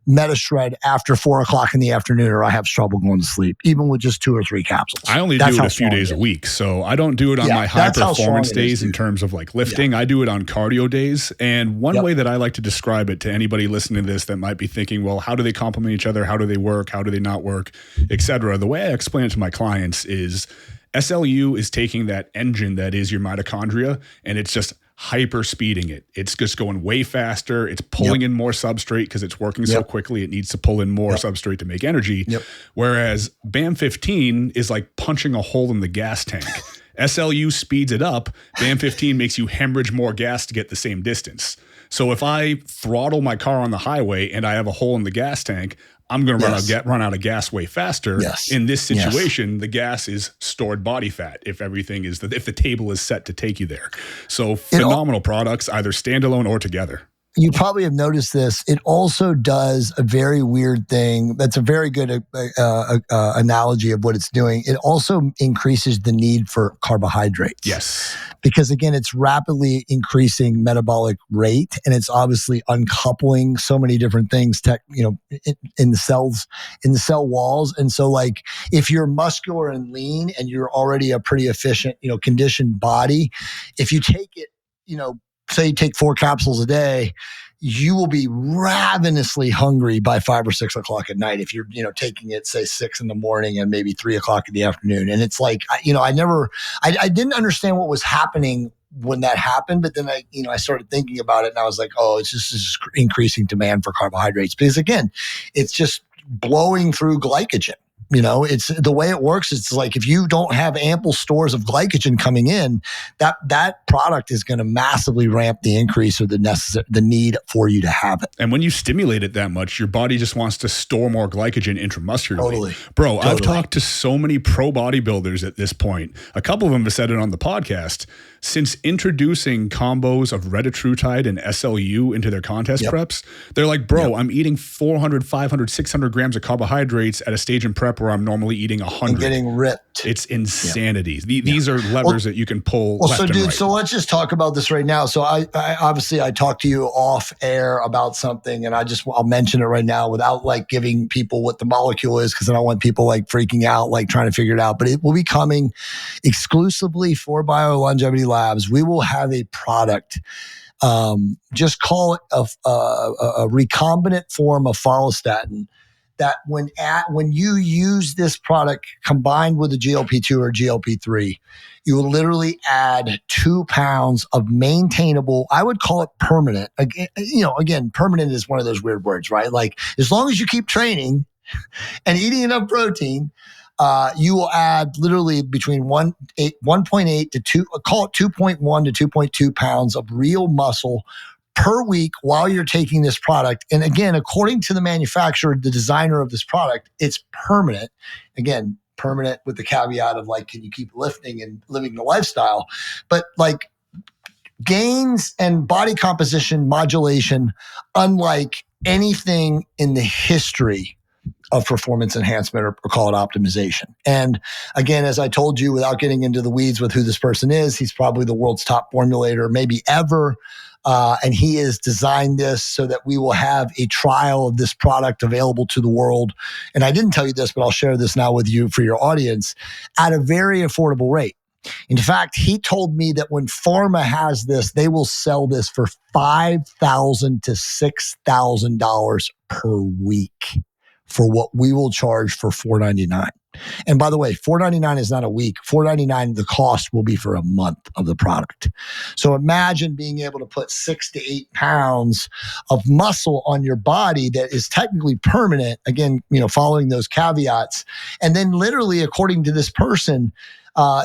MetaShred after 4 o'clock in the afternoon or I have trouble going to sleep, even with just 2 or 3 capsules. I only do it a few days a week. So I don't do it on my high performance days in terms of like lifting. Yeah. I do it on cardio days. And one way that I like to describe it to anybody listening to this that might be thinking, well, how do they complement each other? How do they work? How do they not work? Et cetera. The way I explain it to my clients is SLU is taking that engine that is your mitochondria and it's just hyper speeding it. It's just going way faster. It's pulling in more substrate because it's working so quickly. It needs to pull in more substrate to make energy. Whereas BAM15 is like punching a hole in the gas tank. SLU speeds it up. BAM15 makes you hemorrhage more gas to get the same distance. So if I throttle my car on the highway and I have a hole in the gas tank, I'm going to run out of gas way faster. In this situation, the gas is stored body fat. If everything is if the table is set to take you there, so phenomenal products, either standalone or together. You probably have noticed this. It also does a very weird thing. That's a very good analogy of what it's doing. It also increases the need for carbohydrates. Yes. Because again, it's rapidly increasing metabolic rate, and it's obviously uncoupling so many different things, in the cells, in the cell walls. And so, like, if you're muscular and lean, and you're already a pretty efficient, conditioned body, if you take it, say you take 4 capsules a day, you will be ravenously hungry by 5 or 6 o'clock at night. If you're, taking it, say 6 in the morning and maybe 3 o'clock in the afternoon. And it's like, I didn't understand what was happening when that happened, but then I started thinking about it and I was like, oh, it's just increasing demand for carbohydrates because again, it's just blowing through glycogen. It's the way it works. It's like if you don't have ample stores of glycogen coming in, that product is going to massively ramp the increase or the need for you to have it. And when you stimulate it that much, your body just wants to store more glycogen intramuscularly. Totally. Bro, I've talked to so many pro bodybuilders at this point. A couple of them have said it on the podcast. Since introducing combos of Retatrutide and SLU into their contest preps, they're like, bro, I'm eating 400, 500, 600 grams of carbohydrates at a stage in prep prep where I'm normally eating 100. And getting ripped. It's insanity. These are levers that you can pull left so and dude, right. so let's just talk about this right now. So I obviously I talked to you off air about something, and I'll mention it right now without like giving people what the molecule is, because I don't want people like freaking out, like trying to figure it out. But it will be coming exclusively for Bio Longevity Labs. We will have a product. Just call it a recombinant form of follistatin that when you use this product combined with a GLP-2 or GLP-3, you will literally add 2 pounds of maintainable, I would call it permanent. Again, permanent is one of those weird words, right? Like as long as you keep training and eating enough protein, you will add literally between 1.8 to 2, call it 2.1 to 2.2 pounds of real muscle per week while you're taking this product. And again, according to the manufacturer, the designer of this product, it's permanent. Again, permanent with the caveat of like, can you keep lifting and living the lifestyle? But like gains and body composition modulation, unlike anything in the history of performance enhancement, or call it optimization. And again, as I told you, without getting into the weeds with who this person is, he's probably the world's top formulator, maybe ever. And he has designed this so that we will have a trial of this product available to the world. And I didn't tell you this, but I'll share this now with you for your audience at a very affordable rate. In fact, he told me that when pharma has this, they will sell this for $5,000 to $6,000 per week for what we will charge for $4.99. And by the way, $4.99 is not a week. $4.99, the cost will be for a month of the product. So imagine being able to put 6 to 8 pounds of muscle on your body that is technically permanent. Again, following those caveats. And then literally, according to this person,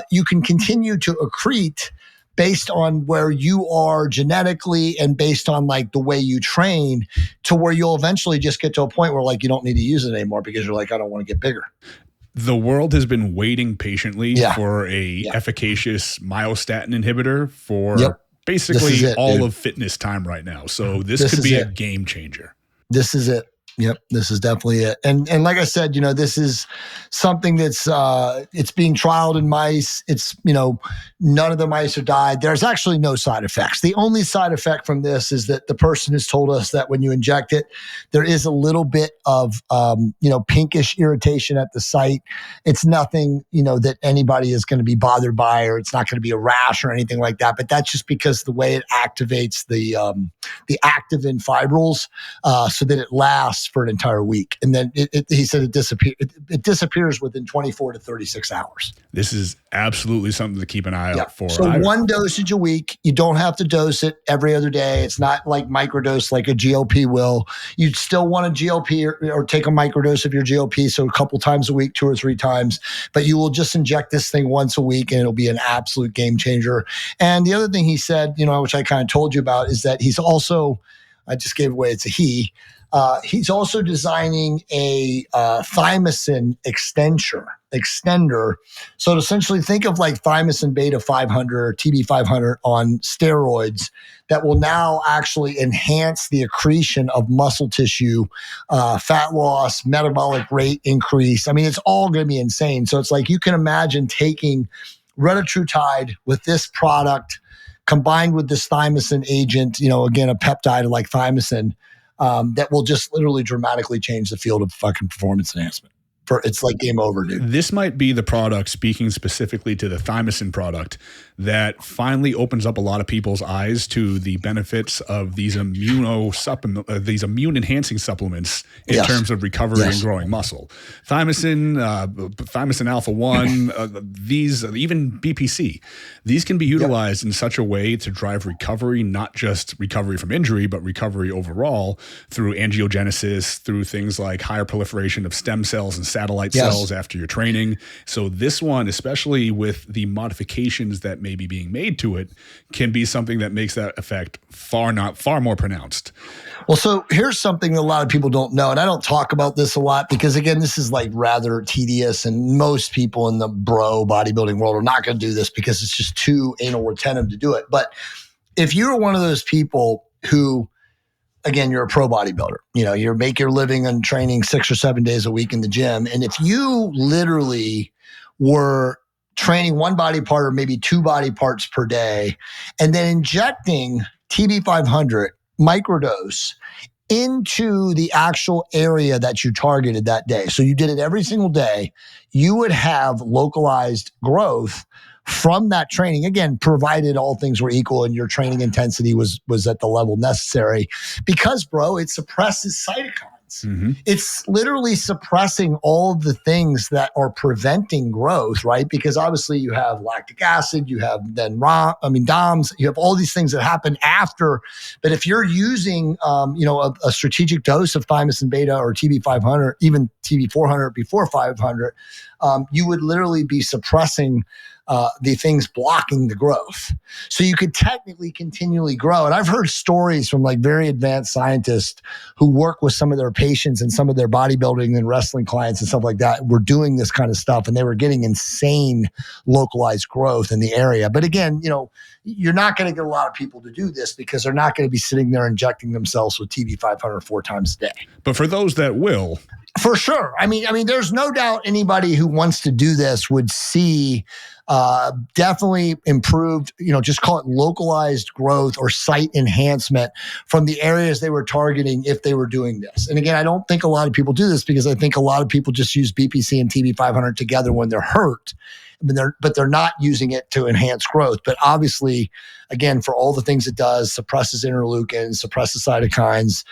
you can continue to accrete based on where you are genetically and based on like the way you train, to where you'll eventually just get to a point where like you don't need to use it anymore because you're like, I don't want to get bigger. The world has been waiting patiently for a efficacious myostatin inhibitor for basically all of fitness time right now. So this could be a game changer. This is it. Yep, this is definitely it. And like I said, this is something that's it's being trialed in mice. It's none of the mice are died. There's actually no side effects. The only side effect from this is that the person has told us that when you inject it, there is a little bit of pinkish irritation at the site. It's nothing that anybody is going to be bothered by, or it's not going to be a rash or anything like that. But that's just because the way it activates the activin fibrils so that it lasts for an entire week. And then he said it disappears within 24 to 36 hours. This is absolutely something to keep an eye out for. So one dosage a week. You don't have to dose it every other day. It's not like microdose like a GLP will. You'd still want a GLP or take a microdose of your GLP, so a couple times a week, 2 or 3 times. But you will just inject this thing once a week, and it'll be an absolute game changer. And the other thing he said, which I kind of told you about, is that he's also, I just gave away, it's a he. He's also designing a thymosin extender. So to essentially think of like thymosin beta 500 or TB 500 on steroids that will now actually enhance the accretion of muscle tissue, fat loss, metabolic rate increase. I mean, it's all going to be insane. So it's like you can imagine taking Retatrutide with this product combined with this thymosin agent, again, a peptide like thymosin, that will just literally dramatically change the field of fucking performance enhancement. It's like game over, dude. This might be the product, speaking specifically to the thymosin product, that finally opens up a lot of people's eyes to the benefits of these immune enhancing supplements in terms of recovery and growing muscle. Thymosin alpha 1, these, even BPC, these can be utilized in such a way to drive recovery, not just recovery from injury, but recovery overall through angiogenesis, through things like higher proliferation of stem cells and satellite cells after your training. So this one, especially with the modifications that may be being made to it, can be something that makes that effect far more pronounced. Well, so here's something that a lot of people don't know, and I don't talk about this a lot because, again, this is like rather tedious, and most people in the bro bodybuilding world are not going to do this because it's just too anal retentive to do it. But if you're one of those people who again, you're a pro bodybuilder. You make your living and training 6 or 7 days a week in the gym. And if you literally were training one body part or maybe 2 body parts per day, and then injecting TB500 microdose into the actual area that you targeted that day. So you did it every single day. You would have localized growth from that training. Again, provided all things were equal and your training intensity was at the level necessary. Because, bro, it suppresses cytokines. Mm-hmm. It's literally suppressing all of the things that are preventing growth, right? Because obviously you have lactic acid, you have then DOMS, you have all these things that happen after. But if you're using, a strategic dose of thymosin beta or TB500, even TB400 before 500, you would literally be suppressing the things blocking the growth. So you could technically continually grow. And I've heard stories from like very advanced scientists who work with some of their patients and some of their bodybuilding and wrestling clients and stuff like that were doing this kind of stuff, and they were getting insane localized growth in the area. But again, you're not going to get a lot of people to do this because they're not going to be sitting there injecting themselves with TB500 4 times a day. But for those that will, for sure. I mean, there's no doubt anybody who wants to do this would see definitely improved, just call it localized growth or site enhancement from the areas they were targeting if they were doing this. And again, I don't think a lot of people do this because I think a lot of people just use BPC and TB500 together when they're hurt, but they're not using it to enhance growth. But obviously, again, for all the things it does, suppresses interleukins, suppresses cytokines,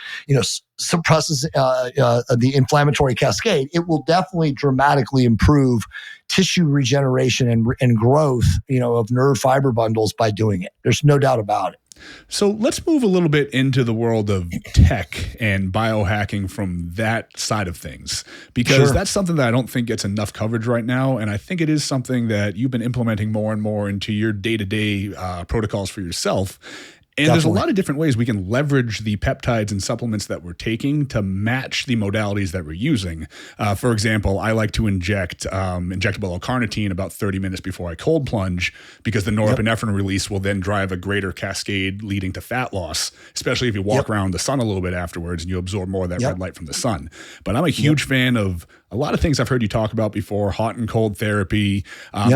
suppresses the inflammatory cascade, it will definitely dramatically improve tissue regeneration and growth, of nerve fiber bundles by doing it. There's no doubt about it. So let's move a little bit into the world of tech and biohacking from that side of things, because that's something that I don't think gets enough coverage right now. And I think it is something that you've been implementing more and more into your day-to-day protocols for yourself. And there's a lot of different ways we can leverage the peptides and supplements that we're taking to match the modalities that we're using. For example, I like to inject injectable L-carnitine about 30 minutes before I cold plunge because the norepinephrine release will then drive a greater cascade leading to fat loss, especially if you walk around the sun a little bit afterwards and you absorb more of that red light from the sun. But I'm a huge fan of a lot of things I've heard you talk about before, hot and cold therapy,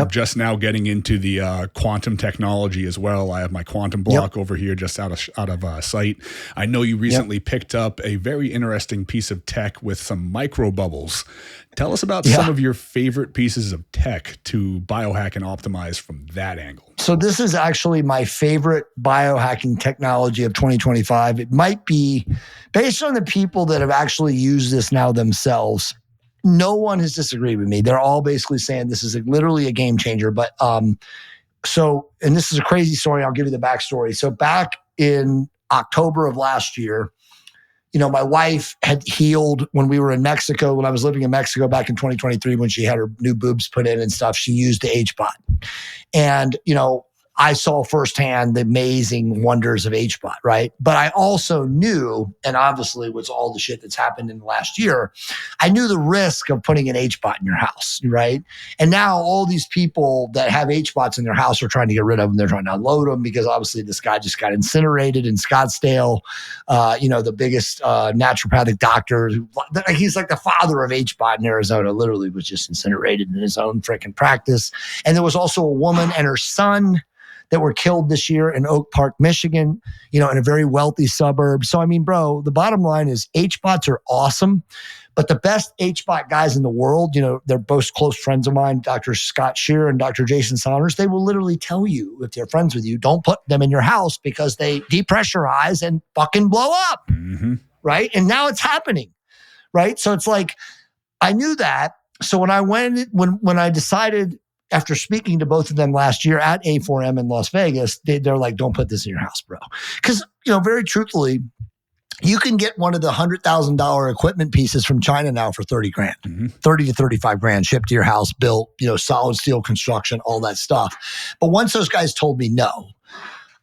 just now getting into the quantum technology as well. I have my quantum block over here just out of sight. I know you recently picked up a very interesting piece of tech with some micro bubbles. Tell us about some of your favorite pieces of tech to biohack and optimize from that angle. So this is actually my favorite biohacking technology of 2025. It might be based on the people that have actually used this now themselves. No one has disagreed with me. They're all basically saying this is literally a game changer. But and this is a crazy story. I'll give you the backstory. So back in October of last year, my wife had healed when we were in Mexico, when I was living in Mexico back in 2023, when she had her new boobs put in and stuff, she used the HBOT. And, I saw firsthand the amazing wonders of HBOT, right? But I also knew, and obviously with all the shit that's happened in the last year, I knew the risk of putting an HBOT in your house, right? And now all these people that have HBOTs in their house are trying to get rid of them. They're trying to unload them because obviously this guy just got incinerated in Scottsdale. The biggest naturopathic doctor, he's like the father of HBOT in Arizona, literally was just incinerated in his own freaking practice. And there was also a woman and her son that were killed this year in Oak Park, Michigan, in a very wealthy suburb. So, I mean, bro, the bottom line is HBOTs are awesome, but the best HBOT guys in the world, they're both close friends of mine, Dr. Scott Shear and Dr. Jason Saunders, they will literally tell you, if they're friends with you, don't put them in your house because they depressurize and fucking blow up, right? And now it's happening, right? So it's like, I knew that. So when I decided, after speaking to both of them last year at A4M in Las Vegas, they're like, don't put this in your house, bro. Because, very truthfully, you can get one of the $100,000 equipment pieces from China now for 30 grand, 30 to 35 grand, shipped to your house, built, solid steel construction, all that stuff. But once those guys told me no,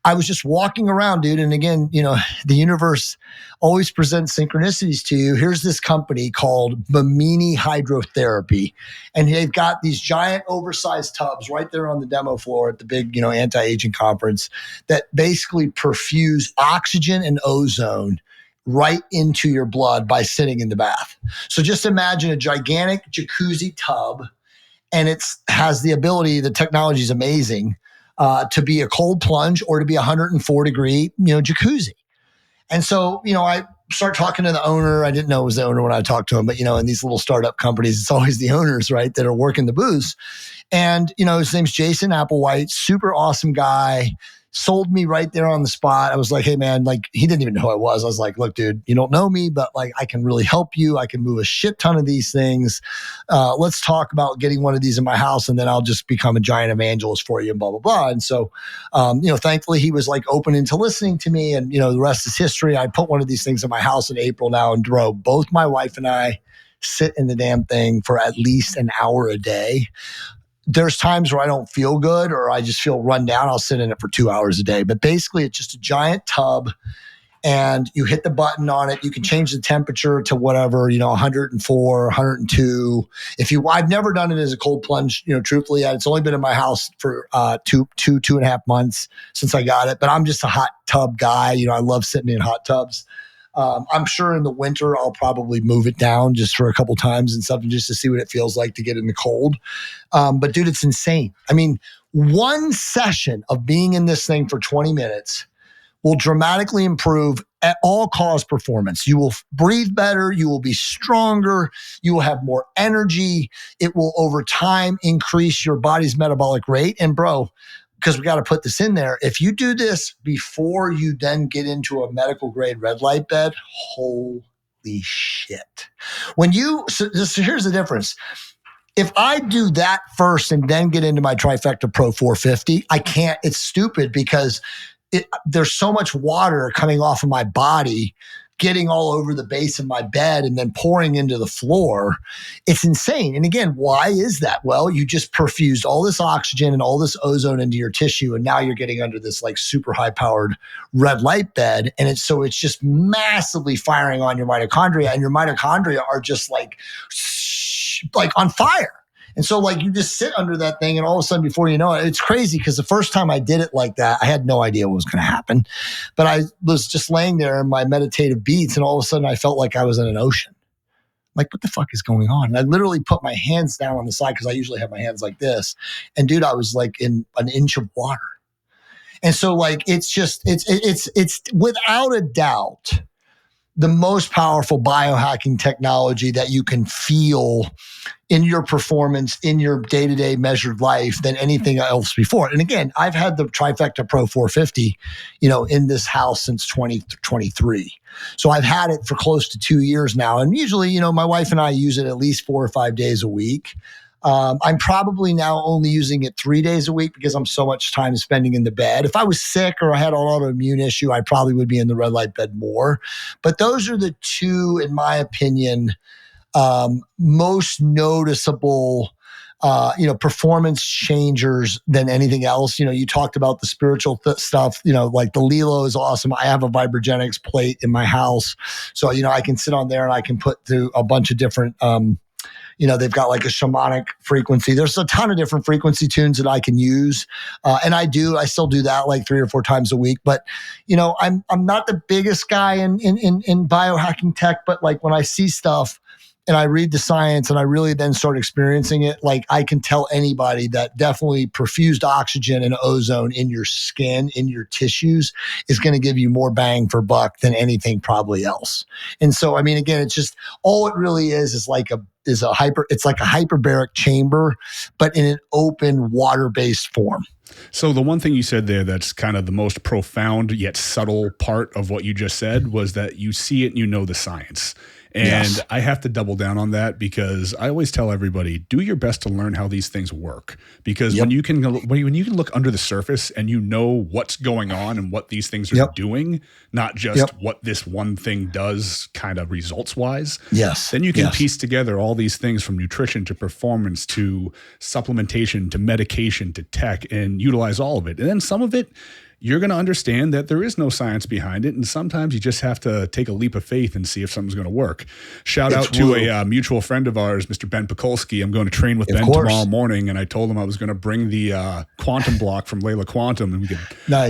I was just walking around, dude. And again, the universe always presents synchronicities to you. Here's this company called Bimini Hydrotherapy. And they've got these giant oversized tubs right there on the demo floor at the big, anti-aging conference that basically perfuse oxygen and ozone right into your blood by sitting in the bath. So just imagine a gigantic jacuzzi tub, and it has the ability, the technology is amazing, to be a cold plunge or to be a 104 degree, jacuzzi. And so, I start talking to the owner. I didn't know it was the owner when I talked to him, but in these little startup companies, it's always the owners, right, that are working the booths. And, his name's Jason Applewhite, super awesome guy. Sold me right there on the spot. I was like, hey man, he didn't even know who I was. I was like, look, dude, you don't know me, but I can really help you. I can move a shit ton of these things. Let's talk about getting one of these in my house, and then I'll just become a giant evangelist for you and blah, blah, blah. And so, thankfully he was open into listening to me, and, the rest is history. I put one of these things in my house in April now, and both my wife and I sit in the damn thing for at least an hour a day. There's times where I don't feel good or I just feel run down. I'll sit in it for 2 hours a day. But basically, it's just a giant tub, and you hit the button on it. You can change the temperature to whatever, 104, 102. I've never done it as a cold plunge, truthfully. It's only been in my house for 2.5 months since I got it. But I'm just a hot tub guy. I love sitting in hot tubs. I'm sure in the winter, I'll probably move it down just for a couple times and something just to see what it feels like to get in the cold. But dude, it's insane. I mean, one session of being in this thing for 20 minutes will dramatically improve at all cause performance. You will breathe better. You will be stronger. You will have more energy. It will over time increase your body's metabolic rate. And because we got to put this in there, if you do this before you then get into a medical grade red light bed, holy shit. So here's the difference. If I do that first and then get into my Trifecta Pro 450, I can't. It's stupid because there's so much water coming off of my body, getting all over the base of my bed and then pouring into the floor. It's insane. And again, why is that? Well, you just perfused all this oxygen and all this ozone into your tissue, and now you're getting under this super high powered red light bed. And it's just massively firing on your mitochondria, and your mitochondria are just on fire. And so you just sit under that thing, and all of a sudden, before you know it, it's crazy because the first time I did it like that, I had no idea what was going to happen. But I was just laying there in my meditative beats, and all of a sudden I felt like I was in an ocean. What the fuck is going on? And I literally put my hands down on the side because I usually have my hands like this. And dude, I was in an inch of water. And so it's without a doubt the most powerful biohacking technology that you can feel in your performance, in your day-to-day measured life than anything else before. And again, I've had the Trifecta Pro 450, in this house since 2023. So I've had it for close to 2 years now. And usually, my wife and I use it at least 4 or 5 days a week. I'm probably now only using it 3 days a week because I'm so much time spending in the bed. If I was sick or I had an autoimmune issue, I probably would be in the red light bed more. But those are the two, in my opinion, most noticeable, performance changers than anything else. You talked about the spiritual stuff, the Lilo is awesome. I have a Vibrogenics plate in my house. So, I can sit on there and I can put through a bunch of different, they've got a shamanic frequency. There's a ton of different frequency tunes that I can use. And I still do that 3 or 4 times a week. But, I'm not the biggest guy in biohacking tech, but when I see stuff and I read the science and I really then start experiencing it, I can tell anybody that definitely perfused oxygen and ozone in your skin, in your tissues is going to give you more bang for buck than anything probably else. And so, again, it's just all it really is like a hyperbaric chamber, but in an open water-based form. So the one thing you said there that's kind of the most profound yet subtle part of what you just said was that you see it and you know the science. And yes. I have to double down on that because I always tell everybody, do your best to learn how these things work. Because when you can look under the surface and you know what's going on and what these things are doing, not just what this one thing does kind of results wise, then you can piece together all these things from nutrition to performance to supplementation to medication to tech and utilize all of it. And then some of it, you're going to understand that there is no science behind it. And sometimes you just have to take a leap of faith and see if something's going to work. Shout out to a mutual friend of ours, Mr. Ben Pekulski. I'm going to train with Ben tomorrow morning. And I told him I was going to bring the quantum block from Layla Quantum, and we could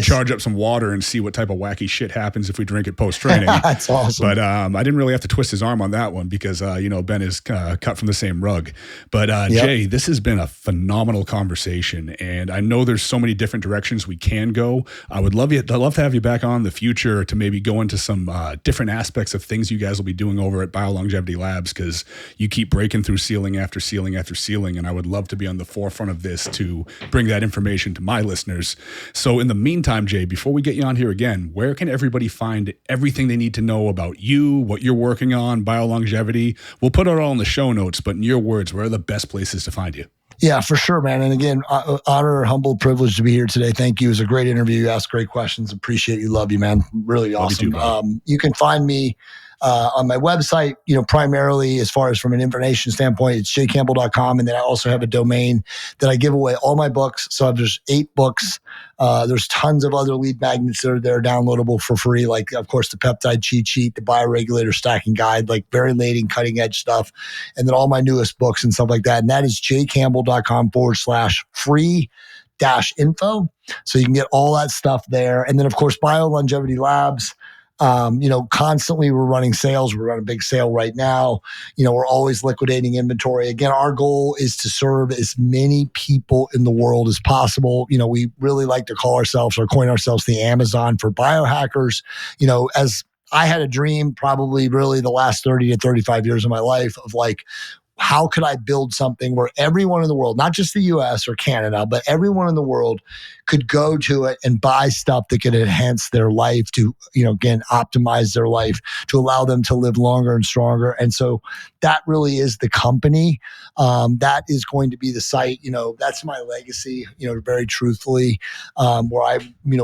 charge up some water and see what type of wacky shit happens if we drink it post-training. That's awesome. But I didn't really have to twist his arm on that one because, Ben is cut from the same rug. But Jay, this has been a phenomenal conversation. And I know there's so many different directions we can go. I'd love to have you back on in the future to maybe go into some different aspects of things you guys will be doing over at BioLongevity Labs, because you keep breaking through ceiling after ceiling after ceiling. And I would love to be on the forefront of this to bring that information to my listeners. So in the meantime, Jay, before we get you on here again, where can everybody find everything they need to know about you, what you're working on, BioLongevity? We'll put it all in the show notes, but in your words, where are the best places to find you? Yeah, for sure, man. And again, honor, humble, privilege to be here today. Thank you. It was a great interview. You asked great questions. Appreciate you. Love you, man. Really awesome. You can find me on my website, primarily as far as from an information standpoint, it's jaycampbell.com. And then I also have a domain that I give away all my books. So there's 8 books. There's tons of other lead magnets that are there downloadable for free. Like, of course, the peptide cheat sheet, the bioregulator stacking guide, like very leading cutting edge stuff. And then all my newest books and stuff like that. And that is jaycampbell.com/free-info. So you can get all that stuff there. And then, of course, BioLongevity Labs. Constantly we're running sales. We're running a big sale right now. We're always liquidating inventory. Again, our goal is to serve as many people in the world as possible. We really like to call ourselves or coin ourselves the Amazon for biohackers. As I had a dream probably really the last 30 to 35 years of my life of like, how could I build something where everyone in the world, not just the US or Canada, but everyone in the world could go to it and buy stuff that could enhance their life to, again, optimize their life, to allow them to live longer and stronger. And so that really is the company. That is going to be the site. That's my legacy, very truthfully, where I,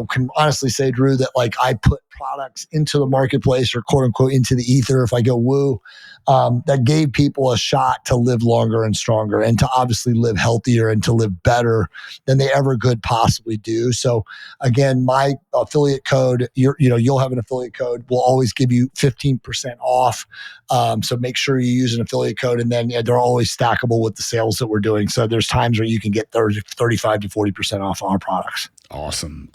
can honestly say, Drew, that like I put products into the marketplace or quote unquote into the ether, if I go woo, that gave people a shot to live longer and stronger and to obviously live healthier and to live better than they ever could possibly do. So again, my affiliate code, you'll have an affiliate code. We'll always give you 15% off. So make sure you use an affiliate code, and then they're always stackable with the sales that we're doing. So there's times where you can get 35 to 40% off our products. Awesome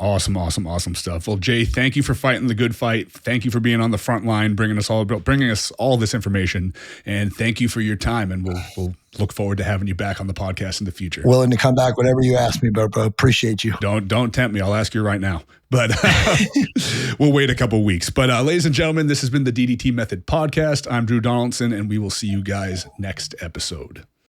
stuff. Well, Jay, thank you for fighting the good fight. Thank you for being on the front line, bringing us all this information, and thank you for your time. And we'll look forward to having you back on the podcast in the future. Willing to come back whenever you ask me, bro. Appreciate you. Don't tempt me. I'll ask you right now, but we'll wait a couple weeks. But ladies and gentlemen, this has been the DDT Method Podcast. I'm Drew Donaldson, and we will see you guys next episode.